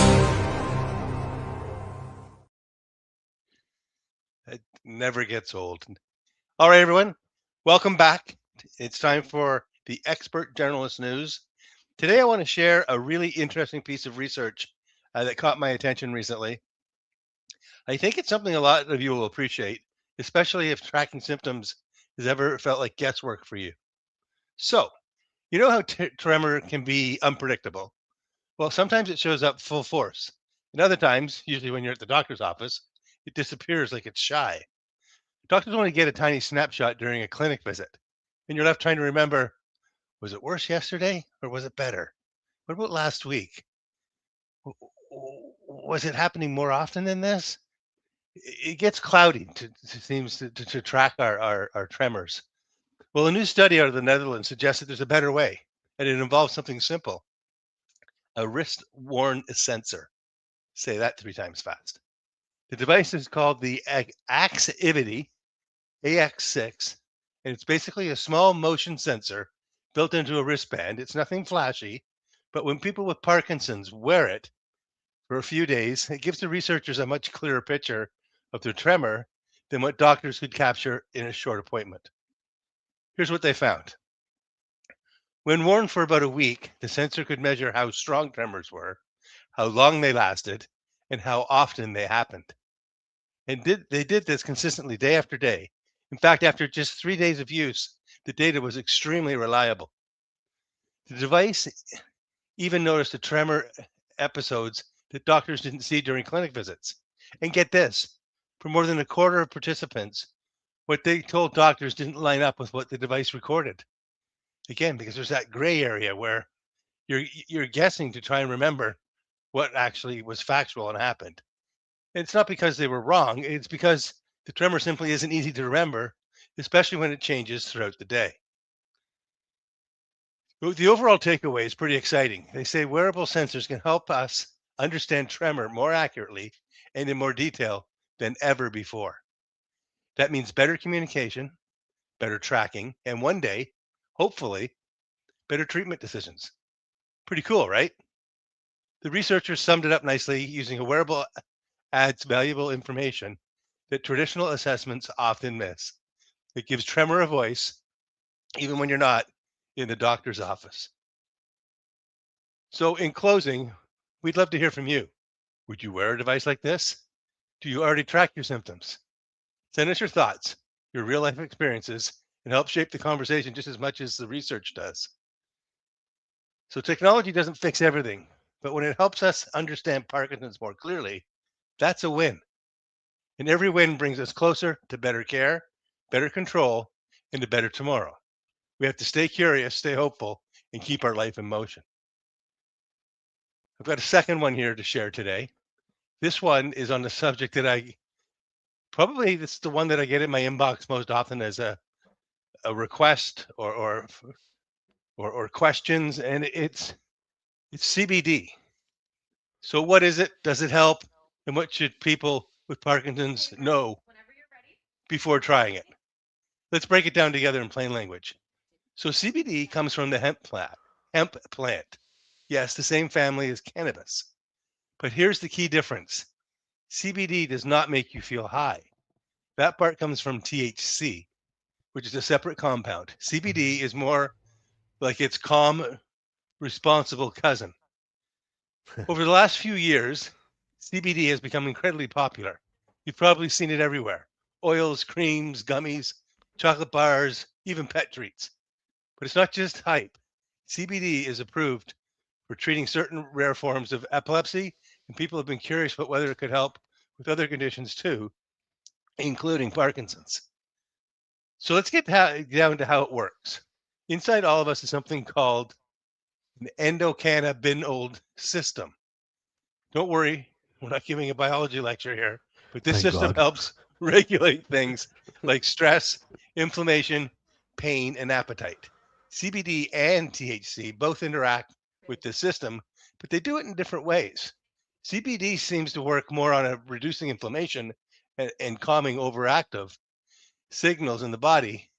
It never gets old. All right, everyone, welcome back. It's time for the Expert Journalist News. Today, I want to share a really interesting piece of research that caught my attention recently. I think it's something a lot of you will appreciate, especially if tracking symptoms has ever felt like guesswork for you. So, you know how tremor can be unpredictable? Well, sometimes it shows up full force, and other times, usually when you're at the doctor's office, it disappears like it's shy. Doctors only get a tiny snapshot during a clinic visit, and you're left trying to remember, was it worse yesterday or was it better? What about last week? Was it happening more often than this? It gets cloudy to track our tremors. Well, a new study out of the Netherlands suggests that there's a better way, and it involves something simple: a wrist-worn sensor. Say that 3 times fast. The device is called the Axivity AX6, and it's basically a small motion sensor built into a wristband. It's nothing flashy, but when people with Parkinson's wear it for a few days, it gives the researchers a much clearer picture of their tremor than what doctors could capture in a short appointment. Here's what they found. When worn for about a week, the sensor could measure how strong tremors were, how long they lasted, and how often they happened. And they did this consistently day after day. In fact, after just 3 days of use, the data was extremely reliable. The device even noticed the tremor episodes that doctors didn't see during clinic visits. And get this, for more than a quarter of participants, what they told doctors didn't line up with what the device recorded. Again, because there's that gray area where you're guessing to try and remember what actually was factual and happened. It's not because they were wrong, it's because the tremor simply isn't easy to remember, especially when it changes throughout the day. The overall takeaway is pretty exciting. They say wearable sensors can help us understand tremor more accurately and in more detail than ever before. That means better communication, better tracking, and one day, hopefully, better treatment decisions. Pretty cool, right? The researchers summed it up nicely using a wearable adds valuable information that traditional assessments often miss. It gives tremor a voice, even when you're not in the doctor's office. So, in closing, we'd love to hear from you. Would you wear a device like this? Do you already track your symptoms? Send us your thoughts, your real life experiences, and help shape the conversation just as much as the research does. So technology doesn't fix everything, but when it helps us understand Parkinson's more clearly, that's a win. And every win brings us closer to better care, better control, and a better tomorrow. We have to stay curious, stay hopeful, and keep our life in motion. I've got a second one here to share today. This one is on the subject that this is the one that I get in my inbox most often as a request or questions, and it's CBD. So what is it? Does it help? And what should people with Parkinson's know before trying it? Let's break it down together in plain language. So CBD comes from the hemp plant. Hemp plant. Yes, the same family as cannabis. But here's the key difference. CBD does not make you feel high. That part comes from THC, which is a separate compound. CBD is more like its calm, responsible cousin. Over the last few years, CBD has become incredibly popular. You've probably seen it everywhere. Oils, creams, gummies, chocolate bars, even pet treats. But it's not just hype. CBD is approved for treating certain rare forms of epilepsy, and people have been curious about whether it could help with other conditions too, including Parkinson's. So let's get down to how it works. Inside all of us is something called an endocannabinoid system. Don't worry, we're not giving a biology lecture here, but this Thank system God. helps regulate things like stress, inflammation, pain, and appetite. CBD and THC both interact with the system, but they do it in different ways. CBD seems to work more on reducing inflammation and calming overactive signals in the body.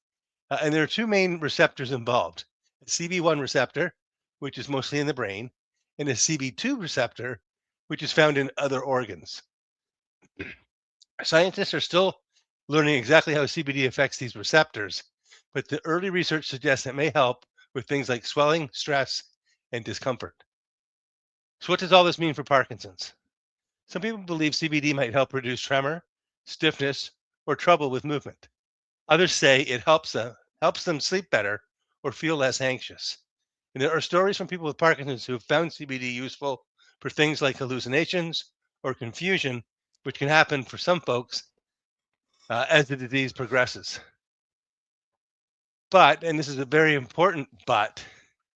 And there are two main receptors involved: a CB1 receptor, which is mostly in the brain, and a CB2 receptor, which is found in other organs. Scientists are still learning exactly how CBD affects these receptors, but the early research suggests it may help with things like swelling, stress, and discomfort. So, what does all this mean for Parkinson's? Some people believe CBD might help reduce tremor, stiffness, or trouble with movement. Others say it helps them sleep better or feel less anxious. And there are stories from people with Parkinson's who have found CBD useful for things like hallucinations or confusion, which can happen for some folks as the disease progresses. But, and this is a very important but,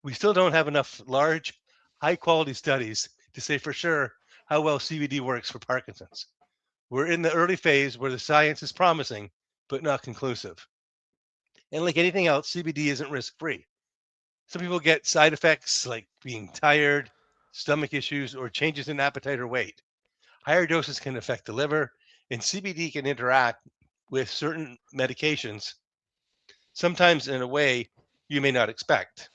we still don't have enough large, high quality studies to say for sure how well CBD works for Parkinson's. We're in the early phase where the science is promising, but not conclusive. And like anything else, CBD isn't risk free. Some people get side effects like being tired, stomach issues, or changes in appetite or weight. Higher doses can affect the liver, and CBD can interact with certain medications, sometimes in a way you may not expect.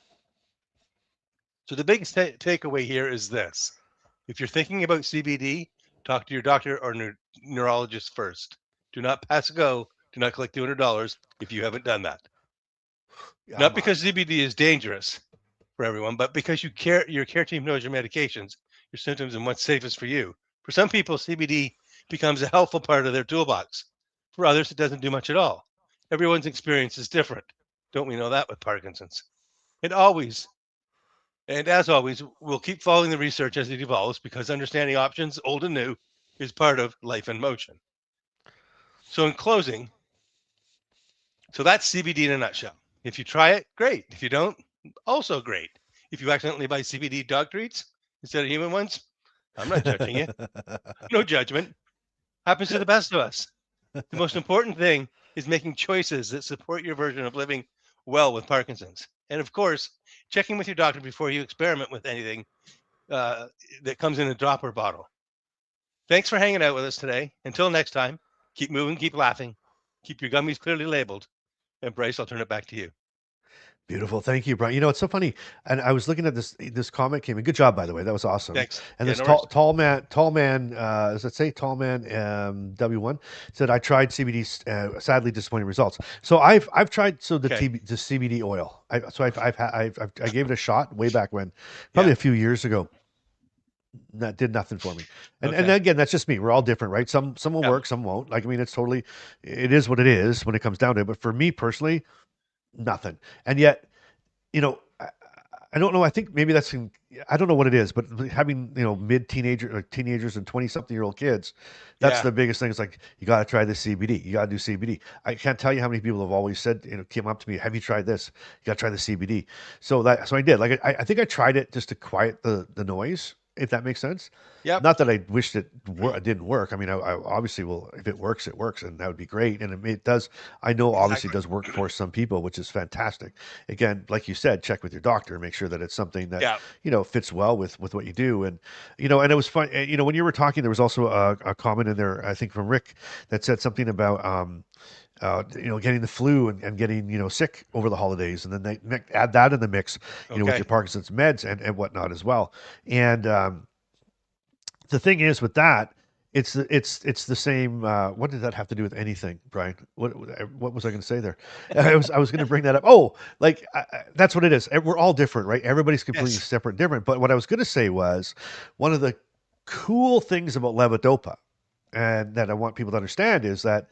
So, the biggest takeaway here is this: if you're thinking about CBD, talk to your doctor or neurologist first. Do not pass go. Do not collect $200 if you haven't done that. Yeah, Not because CBD is dangerous for everyone, but because your care team knows your medications, your symptoms, and what's safest for you. For some people, CBD becomes a helpful part of their toolbox. For others, it doesn't do much at all. Everyone's experience is different. Don't we know that with Parkinson's? And always, and as always, we'll keep following the research as it evolves because understanding options, old and new, is part of life in motion. So, in closing, so that's CBD in a nutshell. If you try it, great. If you don't, also great. If you accidentally buy CBD dog treats instead of human ones, I'm not judging you. No judgment. Happens to the best of us. The most important thing is making choices that support your version of living well with Parkinson's. And of course, checking with your doctor before you experiment with anything that comes in a dropper bottle. Thanks for hanging out with us today. Until next time, keep moving, keep laughing, keep your gummies clearly labeled. And Bryce, I'll turn it back to you. Beautiful. Thank you, Brian. You know, it's so funny. And I was looking at this comment came in. Good job, by the way. That was awesome. Thanks. And Yeah, this no worries. tall man, does it say tall man, W1 said, I tried CBD, sadly disappointing results. So I've tried, Okay. the CBD oil. I gave it a shot way back when, probably a few years ago. That did nothing for me. And Okay. again, that's just me. We're all different, right? Some will Yeah. work, some won't. Like, I mean, it is what it is when it comes down to it. But for me personally, nothing. And yet, you know, I don't know. I think maybe I don't know what it is, but having, mid-teenager or teenagers and 20-something-year-old kids, that's Yeah. the biggest thing. It's like, you got to try this CBD. You got to do CBD. I can't tell you how many people have always said, came up to me, have you tried this? You got to try the CBD. So I did. Like, I think I tried it just to quiet the noise, if that makes sense. Yep. Not that I wished it didn't work. I mean, I obviously will. If it works, it works, and that would be great. And it does. I know obviously it Exactly. does work for some people, which is fantastic. Again, like you said, check with your doctor, make sure that it's something that Yeah. fits well with what you do. And and it was fun. When you were talking, there was also a comment in there, I think from Rick, that said something about getting the flu and getting sick over the holidays, and then they add that in the mix, with Okay. your Parkinson's meds and whatnot as well. And the thing is with that, it's the same. What did that have to do with anything, Brian? What was I going to say there? I was going to bring that up. Oh, like that's what it is. We're all different, right? Everybody's completely Yes. separate, and different. But what I was going to say was one of the cool things about levodopa, and that I want people to understand is that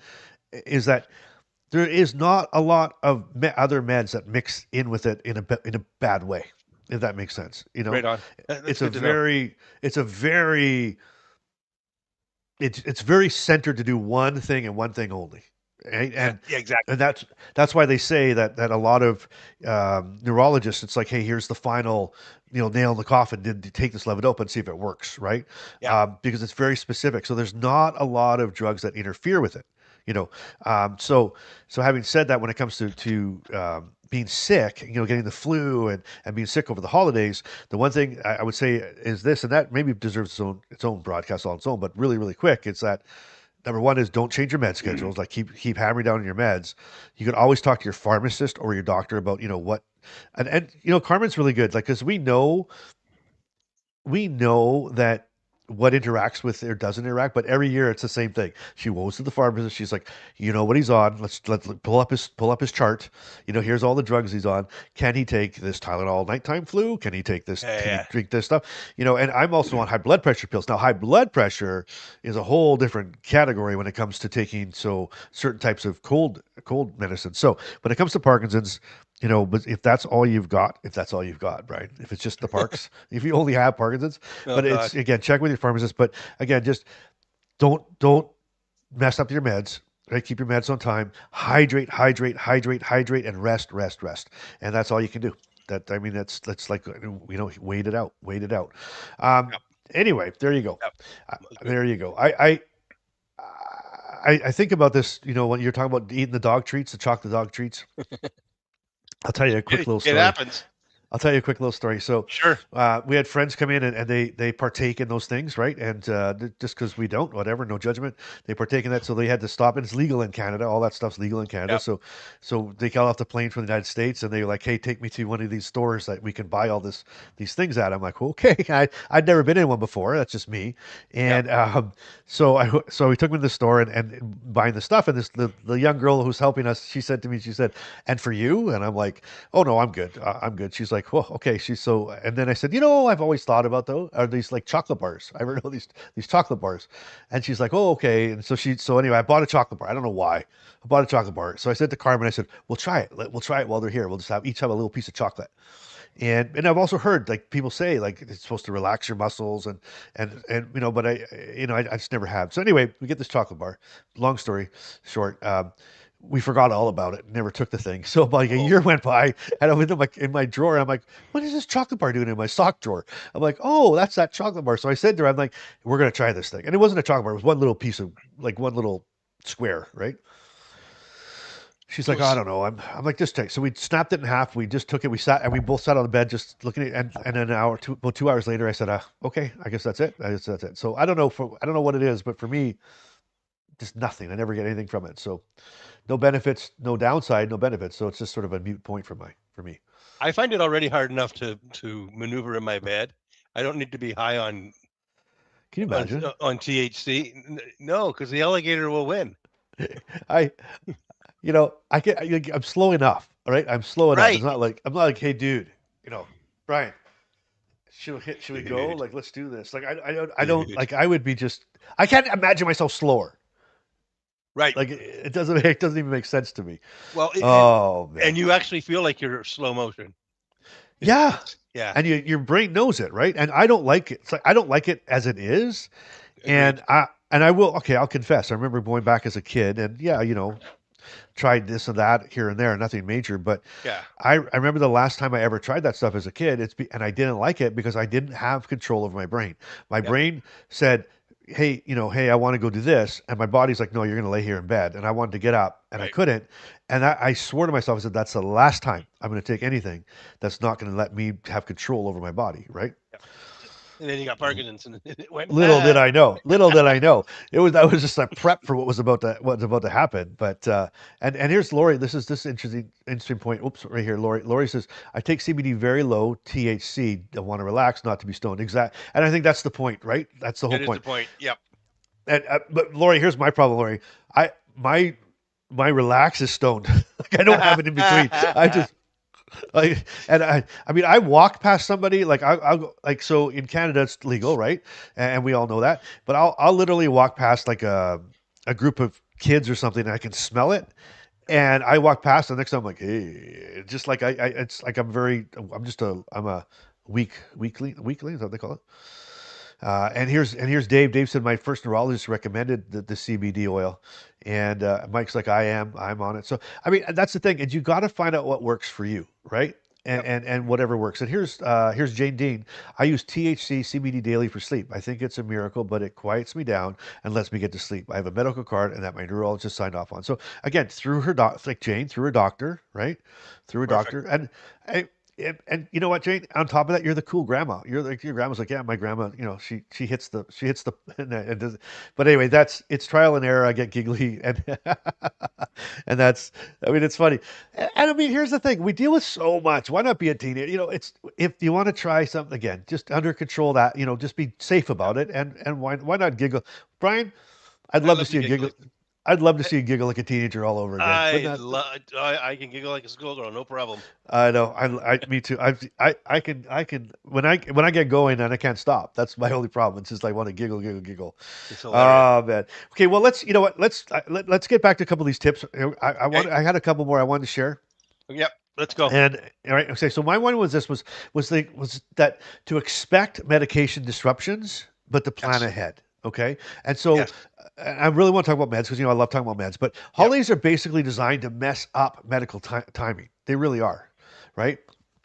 there is not a lot of other meds that mix in with it in a bad way, if that makes sense. Right on. That's It's a good to know. very it's a very it's very centered to do one thing and one thing only, right? Yeah. Yeah. Exactly. And that's why they say that a lot of neurologists, it's like, hey, here's the final nail in the coffin. Did you take this levodopa and see if it works, right? Yeah. Because it's very specific. So there's not a lot of drugs that interfere with it. So having said that, when it comes to being sick, getting the flu and being sick over the holidays, the one thing I would say is this, and that maybe deserves its own broadcast on its own, but really, really quick, it's that number one is don't change your med schedules. Like keep hammering down on your meds. You can always talk to your pharmacist or your doctor about what, and Carmen's really good. Like, because we know that what interacts with or doesn't interact, but every year it's the same thing. She goes to the pharmacist. She's like, you know what he's on. Let's pull up his chart. Here's all the drugs he's on. Can he take this Tylenol nighttime flu? Can he take this? Yeah. Can he Yeah. drink this stuff? And I'm also on high blood pressure pills. Now, high blood pressure is a whole different category when it comes to taking certain types of cold medicine. So when it comes to Parkinson's, but if that's all you've got, Brian, if it's just the parks, if you only have Parkinson's, Oh but it's God. again, check with your pharmacist. But again, just don't mess up your meds. Right, keep your meds on time. Hydrate, hydrate, hydrate, hydrate, and rest, rest, rest. And that's all you can do. That's like wait it out, wait it out. Yep. Anyway, there you go. Yep. That's good. There you go. I think about this. When you're talking about eating the dog treats, the chocolate dog treats. I'll tell you a quick little It story. happens. I'll tell you a quick little story. So Sure. we had friends come in and they partake in those things, right? And just because we don't, whatever, no judgment, they partake in that. So they had to stop. And it's legal in Canada. All that stuff's legal in Canada. Yep. So they got off the plane from the United States and they were like, hey, take me to one of these stores that we can buy all these things at. I'm like, well, okay. I'd never been in one before. That's just me. And so we took me to the store and buying the stuff. And the young girl who's helping us, she said to me, and for you? And I'm like, oh no, I'm good. I'm good. She's like, well, okay. And then I said, I've always thought about those. Are these like chocolate bars? I ever know these chocolate bars? And she's like, oh, okay. And so anyway, I bought a chocolate bar. I don't know why. I bought a chocolate bar. So I said to Carmen, I said, we'll try it. We'll try it while they're here. We'll just each have a little piece of chocolate. And I've also heard like people say like it's supposed to relax your muscles and but I just never have. So anyway, we get this chocolate bar. Long story short, we forgot all about it. Never took the thing. So like a year went by, and I'm in my drawer. I'm like, what is this chocolate bar doing in my sock drawer? I'm like, oh, that's that chocolate bar. So I said to her, I'm like, we're gonna try this thing. And it wasn't a chocolate bar. It was one little piece of like one little square, right? She's like, I don't know. I'm like, just take. So we snapped it in half. We just took it. We both sat on the bed, just looking at it. And about 2 hours later, I said, okay, I guess that's it. I guess that's it. So I don't know what it is, but for me, just nothing. I never get anything from it. So no benefits, no downside, no benefits. So it's just sort of a mute point for me. I find it already hard enough to maneuver in my bed. I don't need to be high on Can you imagine? on THC. No, because the alligator will win. I I'm slow enough. All right. I'm slow enough. Right. I'm not like, hey dude, Brian, should we go? Like, let's do this. Like, I don't like, I would be I can't imagine myself slower. Right. Like it doesn't even make sense to me. Well, man. And you actually feel like you're slow motion. Yeah. Yeah. and your brain knows it, right? And I don't like it. It's like I don't like it as it is, Agreed. and I will. Okay, I'll confess. I remember going back as a kid, and yeah, tried this and that here and there, nothing major. But Yeah. I remember the last time I ever tried that stuff as a kid. And I didn't like it because I didn't have control over my brain. My Yep. brain said, hey, I want to go do this, and my body's like, no, you're going to lay here in bed. And I wanted to get up, and I Right. couldn't. And I swore to myself, I said, that's the last time I'm going to take anything that's not going to let me have control over my body, right? And then you got Parkinson's, and it went. Little did I know. Little did I know. That was just a prep for what was about to happen. But and here's Lori. This interesting point. Oops, right here. Lori says, I take CBD very low THC. I want to relax, not to be stoned. Exact. And I think that's the point, right? That's the whole That is point. the point. Yep. And but Lori, here's my problem, Lori. My relax is stoned. Like I don't have it in between. I just I mean, I walk past somebody like I'll go like so in Canada it's legal, right? And we all know that. But I'll literally walk past like a group of kids or something, and I can smell it. And I walk past, and next time I'm like, hey, just like it's like I'm a weakling, is that what they call it? And here's Dave. Dave said my first neurologist recommended the CBD oil, and Mike's like I'm on it. So I mean that's the thing, and you got to find out what works for you, right? And whatever works. And here's Jane Dean. I use THC CBD daily for sleep. I think it's a miracle, but it quiets me down and lets me get to sleep. I have a medical card and that my neurologist signed off on. So again, through her like Jane, through her doctor, right? Through her Perfect. doctor, and you know what, Jane? On top of that, you're the cool grandma. You're like your grandma's like, yeah, my grandma. She hits the and does, but anyway, it's trial and error. I get giggly and and I mean, it's funny. And I mean, here's the thing: we deal with so much. Why not be a teenager? It's if you want to try something again, just under control that. Just be safe about it, and why not giggle, Brian? I'd love to see you giggle. I'd love to see you giggle like a teenager all over again. I can giggle like a schoolgirl, no problem. I know. Me too. I can when I get going and I can't stop. That's my only problem. It's just I want to giggle, giggle, giggle. It's hilarious. Oh man. Okay. Well, let's get back to a couple of these tips. I had a couple more I wanted to share. Yep. Let's go. And all right. Okay. So my one was that to expect medication disruptions, but to plan ahead. Okay. And so Yes. I really want to talk about meds because I love talking about meds. But holidays are basically designed to mess up medical timing. They really are, right?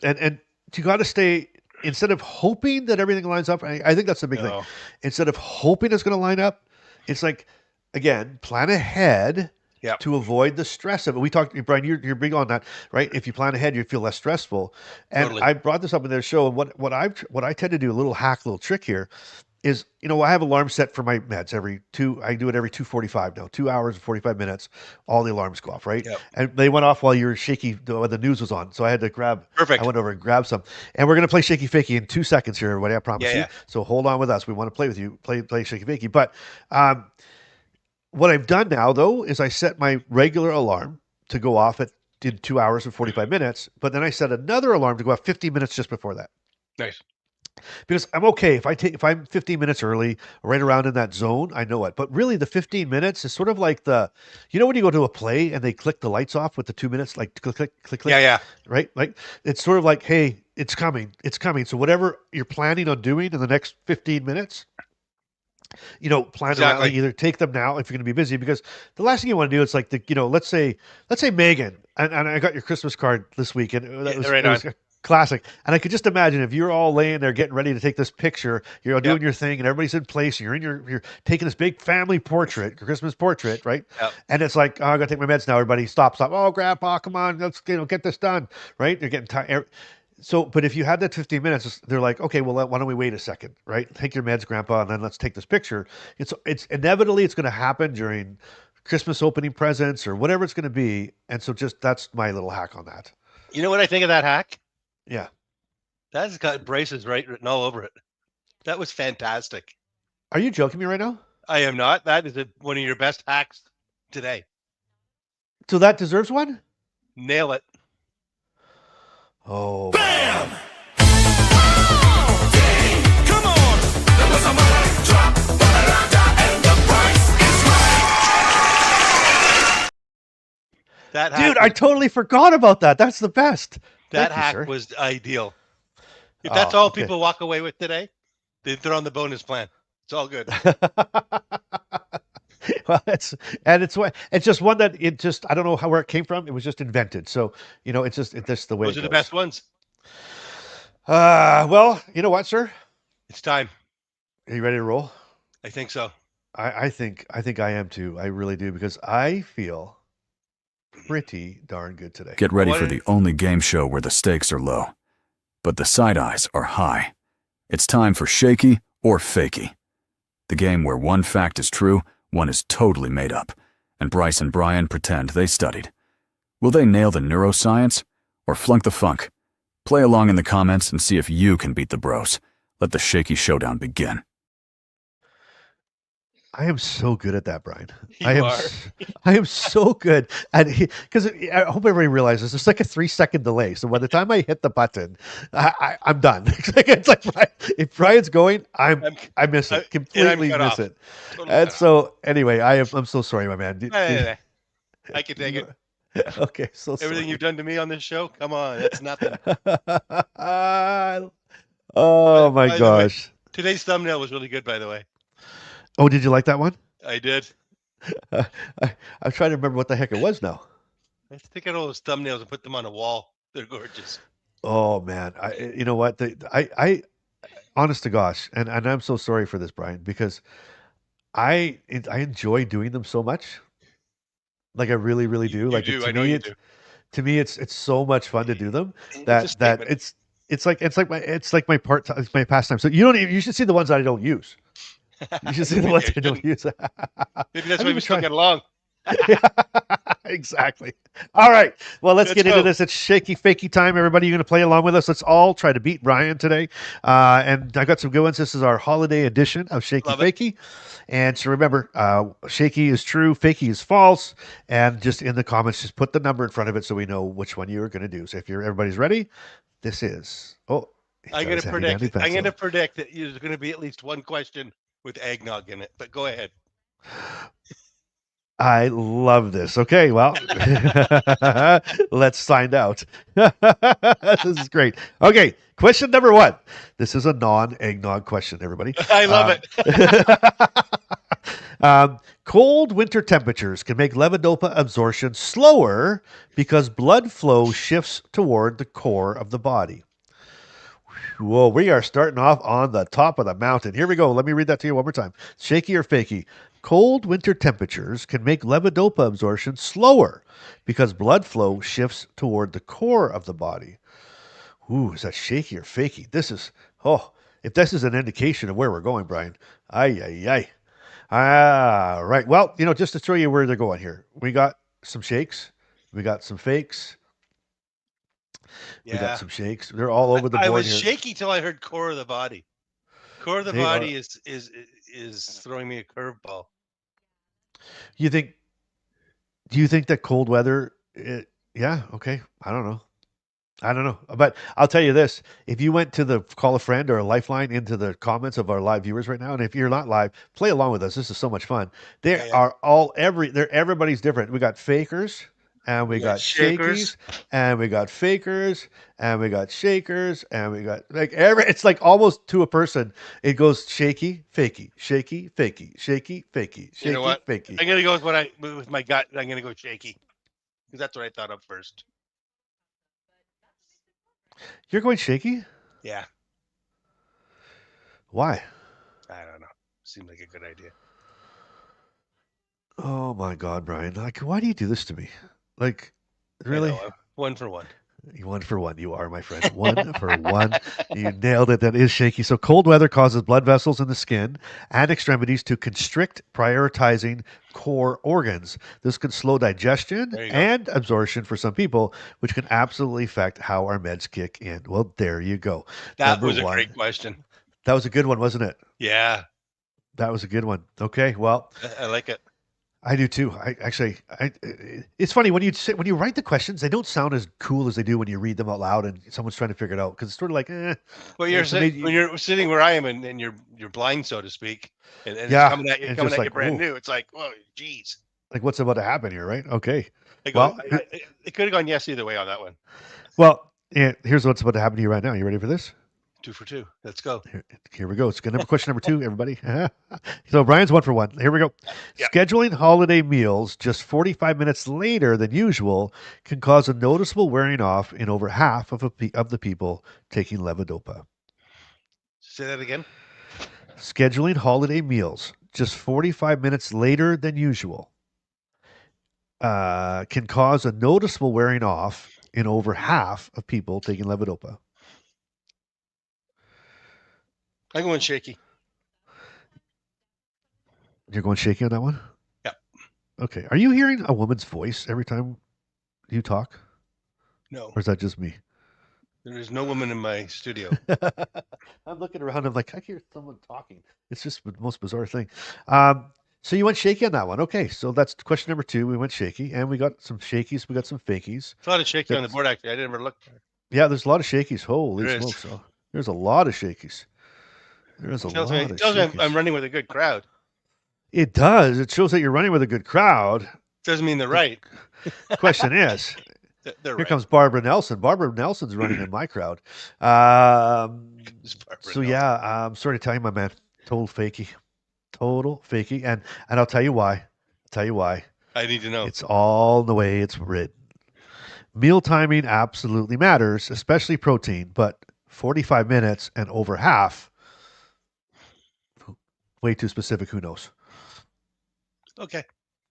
And you got to stay instead of hoping that everything lines up. I think that's the big thing. No. Instead of hoping it's going to line up, it's like again plan ahead Yep. to avoid the stress of it. We talked, Brian. You're big on that, right? If you plan ahead, you feel less stressful. And Totally. I brought this up in their show. And what I tend to do, a little hack, little trick here, is I have alarms set for my meds I do it every 2:45 now, 2 hours and 45 minutes. All the alarms go off, right? Yep. And they went off while you were shaky when the news was on, so I had to Perfect. I went over and grabbed some, and we're gonna play Shaky Fakey in 2 seconds here, everybody. I promise you. Yeah. So hold on with us. We want to play with you. Play Shaky Fakey. But what I've done now though is I set my regular alarm to go off in 2 hours and 45 minutes, but then I set another alarm to go off 50 minutes just before that. Nice. Because I'm okay if I'm 15 minutes early, right around in that zone, I know it. But really, the 15 minutes is sort of like when you go to a play and they click the lights off with the 2 minutes, like click, click, click, click. Yeah. Right? Like it's sort of like, hey, it's coming. So whatever you're planning on doing in the next 15 minutes, plan around, either take them now if you're going to be busy, because the last thing you want to do is like let's say Megan, and I got your Christmas card this week, and that was classic. And I could just imagine if you're all laying there getting ready to take this picture, you're doing your thing, and everybody's in place, and you're taking this big family portrait, Christmas portrait, right? Yep. And it's like, oh, I got to take my meds now. Everybody stop. Oh, Grandpa, come on, let's get this done, right? They're getting tired. So, but if you had that 15 minutes, they're like, okay, well, why don't we wait a second, right? Take your meds, Grandpa, and then let's take this picture. It's inevitably it's going to happen during Christmas opening presents or whatever it's going to be, and so that's my little hack on that. You know what I think of that hack? Yeah. That's got Bryce's written all over it. That was fantastic. Are you joking me right now? I am not. That is one of your best hacks today. So that deserves one? Nail it. Oh. Bam! Dang, come on! There was a mic drop, and the price is right. That hack Dude, I totally forgot about that. That's the best. That hack was ideal. If that's all people walk away with today, they're on the bonus plan. It's all good. Well, it's just one that I don't know where it came from. It was just invented. So, it's just the way Those it are the goes. best ones. Well, you know what, sir? It's time. Are you ready to roll? I think so. I think I am too. I really do, because I feel pretty darn good today. Get ready for the only game show where the stakes are low, but the side eyes are high. It's time for Shaky or Fakey, the game where one fact is true, one is totally made up, and Bryce and Brian pretend they studied. Will they nail the neuroscience or flunk the funk? Play along in the comments and see if you can beat the bros. Let the Shaky showdown begin. I am so good at that, Brian. You are. I am so good at, because I hope everybody realizes there's like a 3-second delay. So by the time I hit the button, I'm done. It's like if Brian's going, I miss it. Completely miss it. Totally and so anyway, I'm so sorry, my man. I can take it. Okay, so everything sorry. you've done to me on this show, come on, that's nothing. Oh my gosh! Today's thumbnail was really good, by the way. Oh, did you like that one? I did. I'm trying to remember what the heck it was now. Let's take out all those thumbnails and put them on a wall. They're gorgeous. Oh man, you know what? I honest to gosh, and I'm so sorry for this, Brian, because I enjoy doing them so much. Like I really, really do. Like I know you do. To me, it's so much fun to do them that it's like my pastime. So you should see the ones that I don't use. You should see the ones I don't use. Maybe that's why we still get along. Exactly. All right. Well, let's get into this. It's Shaky Fakey time. Everybody, you're going to play along with us. Let's all try to beat Brian today. And I got some good ones. This is our holiday edition of Shaky Fakey. And so remember, Shaky is true, Fakey is false. And just in the comments, just put the number in front of it so we know which one you're going to do. So if everybody's ready, this is. I'm going to predict that there's going to be at least one question with eggnog in it, but go ahead. I love this. Okay, well, let's find out. This is great. Okay, question number 1. This is a non-eggnog question, everybody. I love it. Cold winter temperatures can make levodopa absorption slower because blood flow shifts toward the core of the body. Whoa, we are starting off on the top of the mountain. Here we go. Let me read that to you one more time. Shaky or Fakey? Cold winter temperatures can make levodopa absorption slower because blood flow shifts toward the core of the body. Ooh, is that Shaky or Fakey? This is, if this is an indication of where we're going, Brian. Ay. Right. Well, just to show you where they're going here. We got some shakes. We got some fakes. Yeah. We got some shakes. They're all over the board. I was here. shaky till I heard core of the body. Core of the body is throwing me a curveball. Do you think that cold weather? Yeah. Okay. I don't know. But I'll tell you this: if you went to the Call a Friend or a Lifeline into the comments of our live viewers right now, and if you're not live, play along with us. This is so much fun. Everybody's different. We got fakers. And we got shakies, and we got fakers, and we got shakers, and we got it's like almost to a person. It goes shaky, fakey, shaky, fakey, shaky, fakey, shaky, you know what? Fakey. I'm gonna go with my gut. I'm gonna go shaky because that's what I thought of first. You're going shaky? Yeah. Why? I don't know. Seemed like a good idea. Oh my God, Brian! Why do you do this to me? Like, really? 1 for 1. 1 for 1. You are, my friend. 1 for 1. You nailed it. That is shaky. So cold weather causes blood vessels in the skin and extremities to constrict, prioritizing core organs. This can slow digestion and absorption for some people, which can absolutely affect how our meds kick in. Well, there you go. That was a great question. That was a good one, wasn't it? Yeah. That was a good one. Okay, well. I like it. I do too. It's funny when you write the questions, they don't sound as cool as they do when you read them out loud and someone's trying to figure it out because it's sort of like, Well, when you're sitting where I am and you're blind, so to speak, and it's coming at you brand new. It's like, whoa, geez. Like what's about to happen here, right? Okay. It could have gone yes either way on that one. Well, here's what's about to happen to you right now. You ready for this? 2 for 2. Let's go. Here we go. It's question number 2, everybody. So Brian's 1 for 1. Here we go. Yeah. Scheduling holiday meals just 45 minutes later than usual can cause a noticeable wearing off in over half of the people taking levodopa. Say that again. Scheduling holiday meals just 45 minutes later than usual can cause a noticeable wearing off in over half of people taking levodopa. I'm going shaky. You're going shaky on that one? Yeah. Okay. Are you hearing a woman's voice every time you talk? No. Or is that just me? There is no woman in my studio. I'm looking around. I'm like, I hear someone talking. It's just the most bizarre thing. So you went shaky on that one. Okay. So that's question number 2. We went shaky, and we got some shakies. We got some fakies. There's a lot of shaky on the board, actually. I didn't ever look. Yeah, there's a lot of shakies. Holy There is. smokes. So there's a lot of shakies. There's a lot of tells me shakies. I'm running with a good crowd. It does. It shows that you're running with a good crowd. Doesn't mean they're right. Question is, They're here right. comes Barbara Nelson. Barbara Nelson's running in my crowd. So yeah, I'm sorry to tell you, my man, total fakey, and I'll tell you why. I need to know. It's all the way it's written. Meal timing absolutely matters, especially protein, but 45 minutes and over half, way too specific. Who knows? Okay.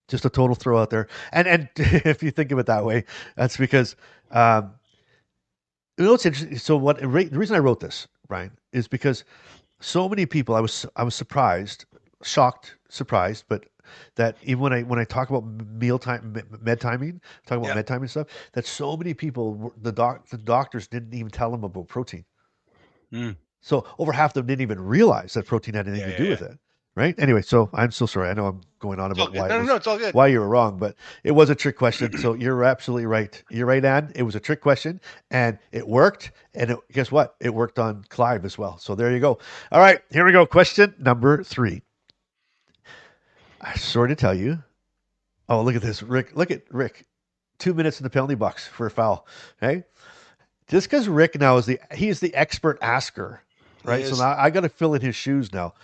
Just a total throw out there. And if you think of it that way, that's because it's interesting. So the reason I wrote this, Brian, is because so many people, I was surprised, shocked, surprised, but that even when I talk about med timing stuff, that so many people, the doctors didn't even tell them about protein. So over half of them didn't even realize that protein had anything to do with it. Right. Anyway, so I'm so sorry. I know I'm going on about it's all good. Why you were wrong, but it was a trick question. So you're absolutely right. You're right, Ann. It was a trick question, and it worked. And guess what? It worked on Clive as well. So there you go. All right, here we go. Question number 3. I'm sorry to tell you. Oh, look at this, Rick. Look at Rick. 2 minutes in the penalty box for a foul. Okay. Just because Rick now he's the expert asker, right? So now I got to fill in his shoes now.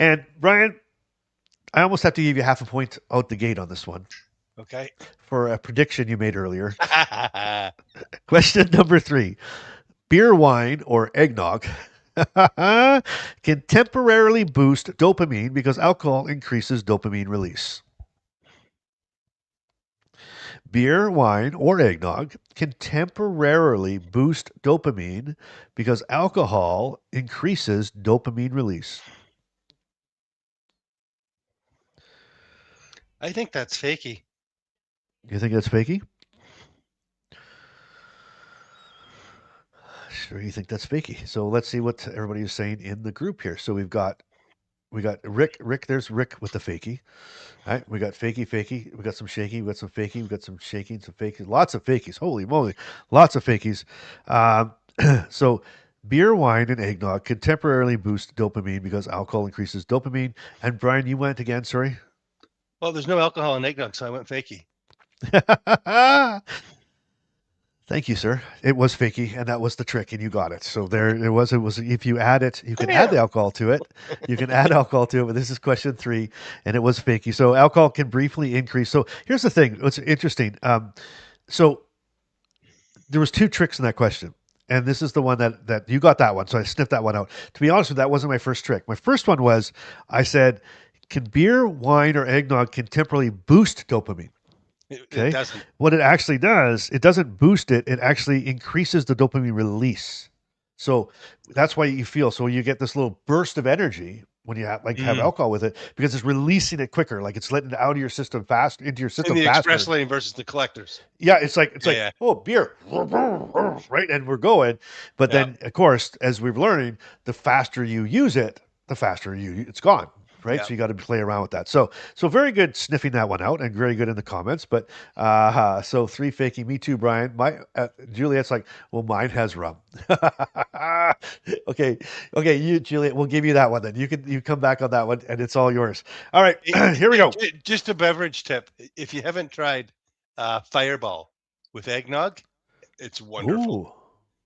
And Brian, I almost have to give you half a point out the gate on this one. Okay. For a prediction you made earlier. Question number 3. Beer, wine, or eggnog can temporarily boost dopamine because alcohol increases dopamine release. Beer, wine, or eggnog can temporarily boost dopamine because alcohol increases dopamine release. I think that's fakey. You think that's fakey? Sure, you think that's fakey. So let's see what everybody is saying in the group here. So we got Rick. There's Rick with the fakey. All right, we got fakey. We got some shaky. We got some fakey. We got some shaking, some fakies. Lots of fakies. Holy moly, lots of fakies. So beer, wine, and eggnog can temporarily boost dopamine because alcohol increases dopamine. And Brian, you went again. Sorry. Well, there's no alcohol in eggnog, so I went fakey. Thank you, sir. It was fakey, and that was the trick, and you got it. So there it was. It was. If you add it, you can add the alcohol to it. You can add alcohol to it, but this is question 3, and it was fakey. So alcohol can briefly increase. So here's the thing. What's interesting. So there was 2 tricks in that question, and this is the one that you got that one. So I sniffed that one out. To be honest with you, that wasn't my first trick. My first one was I said, can beer, wine, or eggnog can temporarily boost dopamine? It doesn't. What it actually does, it doesn't boost it. It actually increases the dopamine release. So that's why you feel. So you get this little burst of energy when you have alcohol with it because it's releasing it quicker. Like it's letting it out of your system fast into your system in the faster. express lane versus the collectors. Yeah, it's like oh, beer, right? And we're going. But then, of course, as we're learning, the faster you use it, the faster it's gone. Right. So you got to play around with that. So very good sniffing that one out and very good in the comments. But so 3 fakey. Me too, Brian. Juliet's like, well, mine has rum. Okay. You, Juliet, we'll give you that one then. You come back on that one and it's all yours. All right. Here we go. Just a beverage tip. If you haven't tried Fireball with eggnog, it's wonderful. Ooh.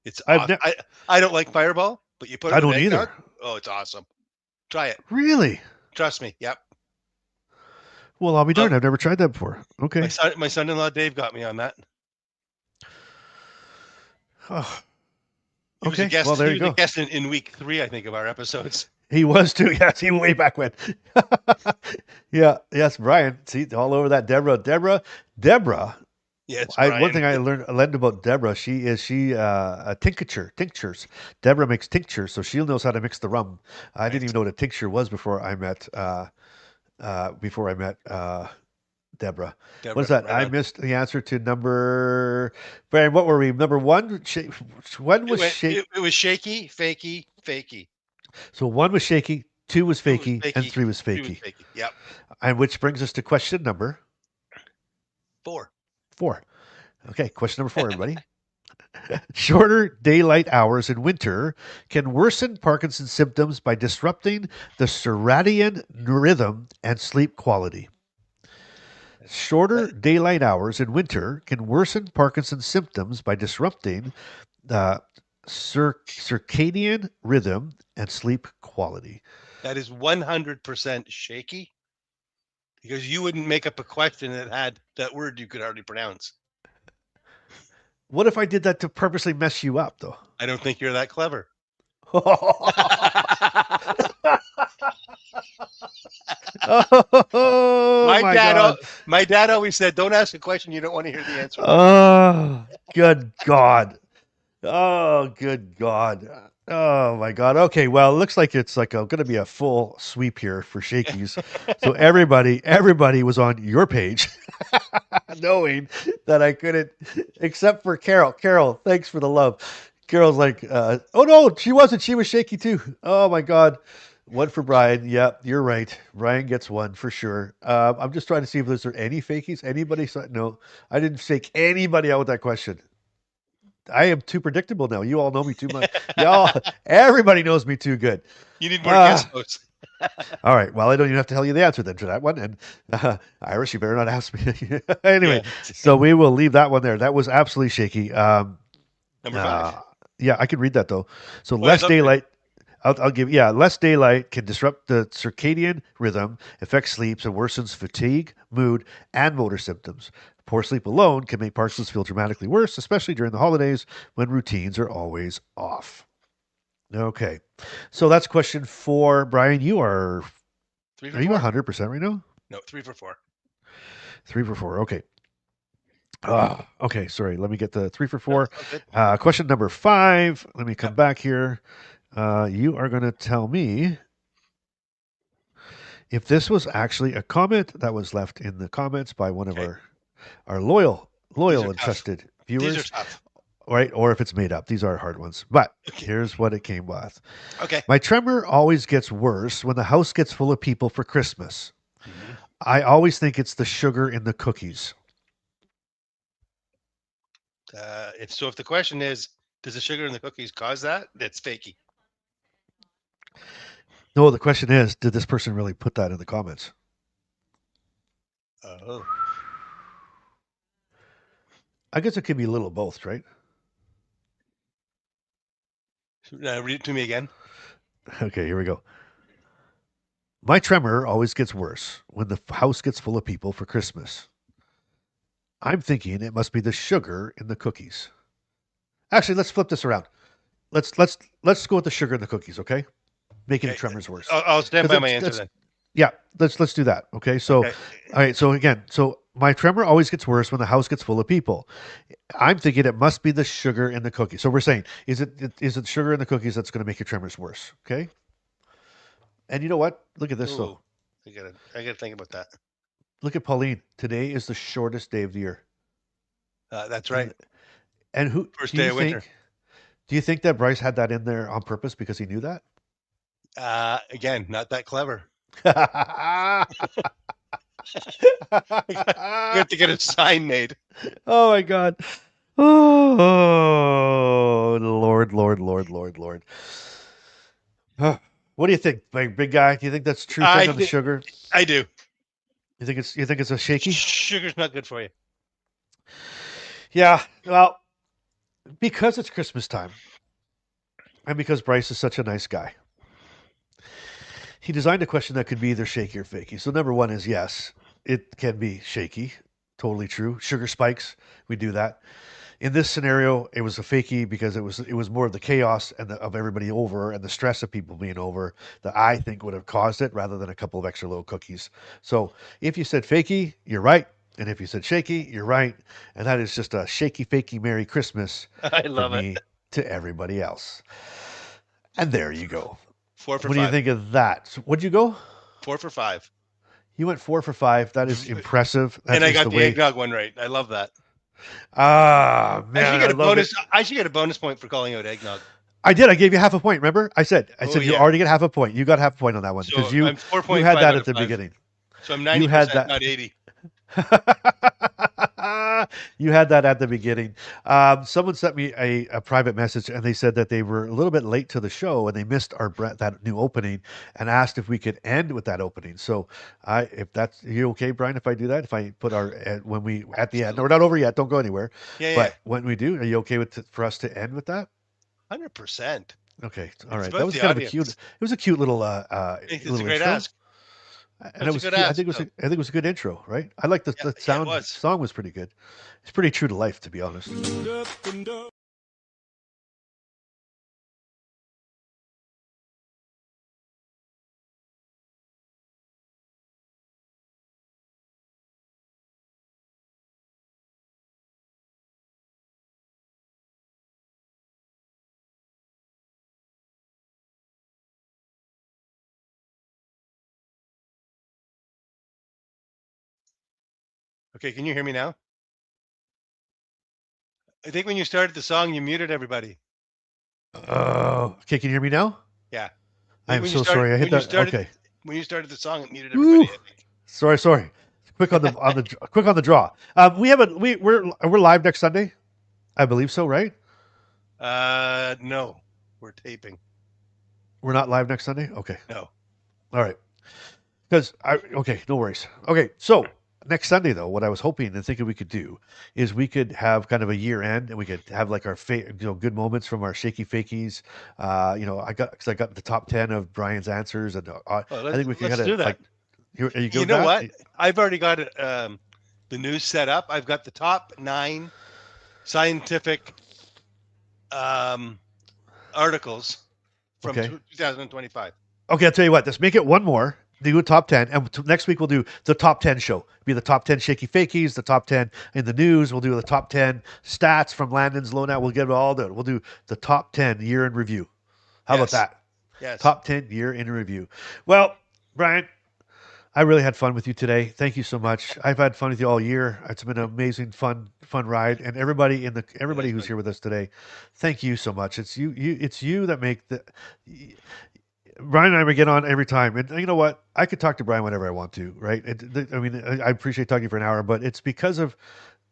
It's I don't like Fireball, but you put it I with don't either. eggnog. Oh, it's awesome. Try it. Really? Trust me. Yep. Well, I'll be darned. I've never tried that before. Okay. My son-in-law Dave got me on that. Oh. He was a Okay. guest. Well, there He you was go. a guest in week 3, I think, of our episodes. He was too. Yes, he way back when. Yeah. Yes, Brian. See, all over that. Deborah. Yeah, it's One Brian. thing I learned about Deborah, she a tinctures. Deborah makes tinctures, so she knows how to mix the rum. I didn't even know what a tincture was before I met Deborah. What is that? Right I on. missed the answer to number. Brian, what were we? Number one. One was shaky. It was shaky, fakey. So one was shaky, two was 2 was fakey, and fakey. three was 3 was fakey. fakey. Yep. And which brings us to question number 4. 4. Okay, question number 4, everybody. Shorter daylight hours in winter can worsen Parkinson's symptoms by disrupting the circadian rhythm and sleep quality. Shorter daylight hours in winter can worsen Parkinson's symptoms by disrupting the circadian rhythm and sleep quality. That is 100% shaky, because you wouldn't make up a question that had that word you could hardly pronounce. What if I did that to purposely mess you up, though? I don't think you're that clever. My dad always said, "Don't ask a question you don't want to hear the answer." Oh, good God. Oh, good God. Oh, my God. Okay, well, it looks like it's like going to be a full sweep here for Shakies. So everybody was on your page, knowing that I couldn't, except for Carol. Carol, thanks for the love. Carol's like, oh, no, she wasn't. She was Shaky, too. Oh, my God. One for Brian. Yep, you're right. Brian gets one for sure. I'm just trying to see if there's any fakies. Anybody? No, I didn't fake anybody out with that question. I am too predictable now. You all know me too much. Everybody knows me too good. You need more guest hosts. All right. Well, I don't even have to tell you the answer then to that one. And Iris, you better not ask me. Anyway, so we will leave that one there. That was absolutely shaky. Number 5. Yeah, I can read that though. So less daylight. I'll give. Yeah, less daylight can disrupt the circadian rhythm, affect sleeps, and worsens fatigue, mood, and motor symptoms. Poor sleep alone can make Parkinson's feel dramatically worse, especially during the holidays when routines are always off. Okay, so that's question 4. Brian, you are. 3 for Are you 4? 100% right now? No, 3 for 4. 3 for 4. Okay. Okay. Sorry. Let me get the 3 for 4. No, question number 5. Let me come back here. You are going to tell me if this was actually a comment that was left in the comments by one of our loyal and trusted viewers. These are tough. Right? Or if it's made up. These are hard ones. But here's what it came with. Okay. My tremor always gets worse when the house gets full of people for Christmas. Mm-hmm. I always think it's the sugar in the cookies. If the question is, does the sugar in the cookies cause that? That's fakey. No, the question is, did this person really put that in the comments? Oh. I guess it could be a little of both, right? Read it to me again. Okay, here we go. My tremor always gets worse when the house gets full of people for Christmas. I'm thinking it must be the sugar in the cookies. Actually, let's flip this around. Let's go with the sugar in the cookies, okay? Making the tremors worse. I'll stand by my answer then. Yeah, let's do that. Okay. So, all right. So again, my tremor always gets worse when the house gets full of people. I'm thinking it must be the sugar in the cookies. So we're saying, is it sugar in the cookies that's going to make your tremors worse? Okay. And you know what? Look at this though. I gotta think about that. Look at Pauline. Today is the shortest day of the year. That's right. And who? First day of winter. Do you think that Bryce had that in there on purpose because he knew that? Again, not that clever. We have to get a sign made. Oh my God. Oh, Lord. What do you think, big guy? Do you think that's true thing on the sugar? I do. You think it's a shaky? Sugar's not good for you. Yeah. Well, because it's Christmas time, and because Bryce is such a nice guy. He designed a question that could be either shaky or fakey. So number one is yes, it can be shaky. Totally true. Sugar spikes, we do that. In this scenario, it was a fakey because it was more of the chaos and of everybody over and the stress of people being over that I think would have caused it rather than a couple of extra little cookies. So if you said fakey, you're right. And if you said shaky, you're right. And that is just a shaky, fakey Merry Christmas I from love it. me to everybody else. And there you go. 4 for What do you 5. think of that? What'd you go? 4 for 5. You went 4 for 5. That is impressive. That's And I just got the the way. eggnog one right. I love that. Ah, I should man, get I a love it. bonus. I should get a bonus point for calling out eggnog. I did. I gave you half a point. Remember? I said Oh, you yeah. already get half a point. You got half a point on that one So because I'm you 4.5 had that out at of the 5. beginning. So I'm You 90%, had that. not 80. You had that at the beginning. Someone sent me a private message and they said that they were a little bit late to the show and they missed that new opening and asked if we could end with that opening. So, if that's you okay, Brian? If I do that, if I put our when we at the end, no, we're not over yet. Don't go anywhere. Yeah, But when we do, are you okay for us to end with that? 100%. Okay, all It's right. That about was the kind of a audience. cute. It was a cute little It's a little great intro. ask. And It's it a was good cute. ask. I think it was a good intro, right? I like the Yeah, it sound. was. Song was pretty good. It's pretty true to life, to be honest. Okay, can you hear me now? I think when you started the song, you muted everybody. Okay, can you hear me now? Yeah. I am When you so started, sorry. I hit when you that. started, Okay. when you started the song, it muted Woo. everybody. I think. Sorry. Quick on the draw. We have we're live next Sunday. I believe so, right? No, we're taping. We're not live next Sunday. Okay. No. All right. Okay, no worries. Okay, so next Sunday though, what I was hoping and thinking we could do is we could have kind of a year end and we could have like our good moments from our shaky fakies. I got the top 10 of Brian's answers and I think we could let's kind do of that. like. Are you good You with know that? what? I've already got the news set up. I've got the top 9 scientific articles from Okay. 2025. Okay, I'll tell you what. Let's make it one more. Do a top 10, and next week we'll do the top 10 show. It'll be the top 10 shaky fakies, the top 10 in the news. We'll do the top 10 stats from Landon's Lowdown. We'll get it all done. We'll do the top 10 year in review. How about that? Yes. Top 10 year in review. Well, Brian, I really had fun with you today. Thank you so much. I've had fun with you all year. It's been an amazing, fun ride. And everybody who's here with us today, thank you so much. It's you that make the. Brian and I get on every time, and you know what? I could talk to Brian whenever I want to, right? I appreciate talking for an hour, but it's because of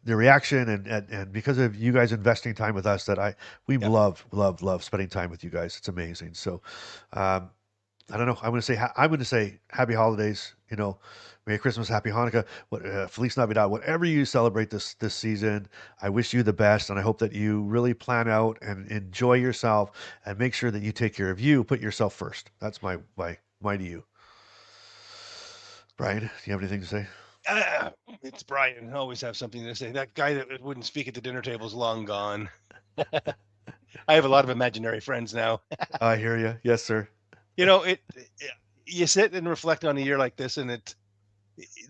the reaction and because of you guys investing time with us that we love spending time with you guys. It's amazing. So, I don't know. I'm going to say happy holidays. Merry Christmas, happy Hanukkah, Feliz Navidad, whatever you celebrate this season. I wish you the best, and I hope that you really plan out and enjoy yourself, and make sure that you take care of you. Put yourself first. That's my to you. Brian, do you have anything to say? It's Brian. I always have something to say. That guy that wouldn't speak at the dinner table is long gone. I have a lot of imaginary friends now. I hear you. Yes, sir. You sit and reflect on a year like this, and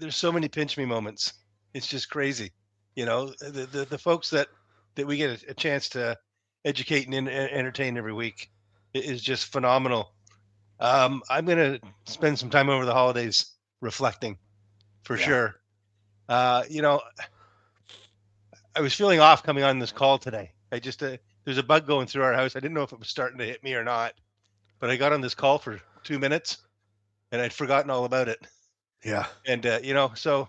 there's so many pinch me moments. It's just crazy. The folks that we get a chance to educate and entertain every week is just phenomenal. I'm going to spend some time over the holidays reflecting for sure. I was feeling off coming on this call today. I just, there's a bug going through our house. I didn't know if it was starting to hit me or not, but I got on this call for 2 minutes and I'd forgotten all about it. Yeah. And, so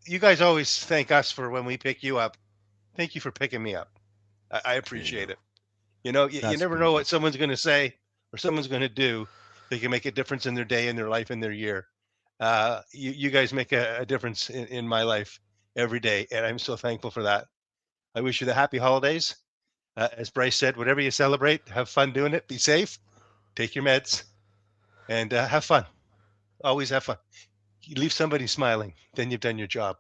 you guys always thank us for when we pick you up. Thank you for picking me up. I appreciate it. You never know what someone's going to say or someone's going to do. They can make a difference in their day, in their life, in their year. You guys make a difference in my life every day. And I'm so thankful for that. I wish you the happy holidays. As Bryce said, whatever you celebrate, have fun doing it. Be safe, take your meds, and have fun. Always have fun. You leave somebody smiling, then you've done your job.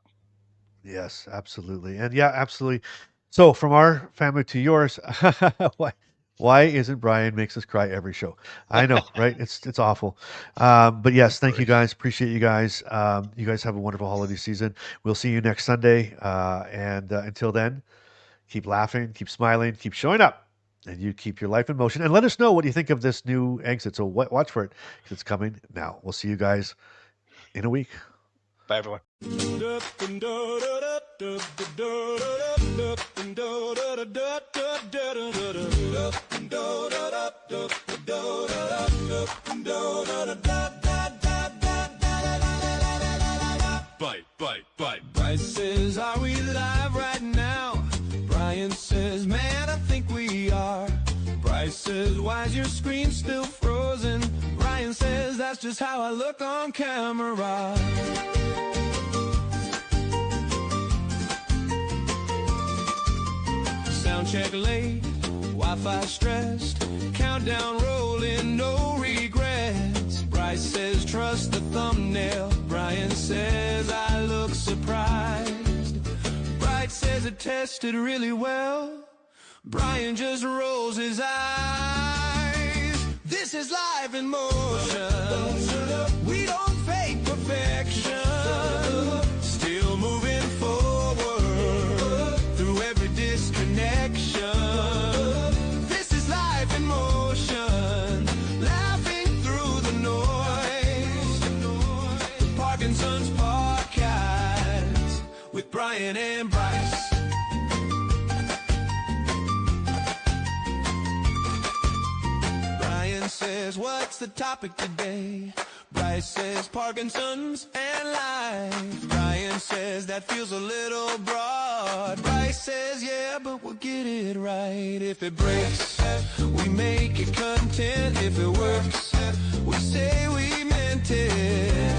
Yes, absolutely. And yeah, absolutely. So from our family to yours, why isn't Brian makes us cry every show? I know, right? It's awful. But yes, thank you guys. Appreciate you guys. You guys have a wonderful holiday season. We'll see you next Sunday. And until then, keep laughing, keep smiling, keep showing up, and you keep your life in motion. And let us know what you think of this new exit. So watch for it because it's coming now. We'll see you guys in a week. Bye, everyone. Bite. Bryce says, are we live right now? Brian says, man, I think we are. Bryce says, why's your screen still frozen? Brian says, that's just how I look on camera. Sound check late, Wi-Fi stressed, countdown rolling, no regrets. Bryce says, trust the thumbnail. Brian says, I look surprised. Bryce says it tested really well. Brian just rolls his eyes. This is live in motion. We don't fake perfection. Still moving forward through every disconnection. This is live in motion. Laughing through the noise. The Parkinson's podcast with Brian and Bryce. Says, what's the topic today? Bryce says, Parkinson's and life. Brian says, that feels a little broad. Bryce says, yeah, but we'll get it right. If it breaks, we make it content. If it works, we say we meant it.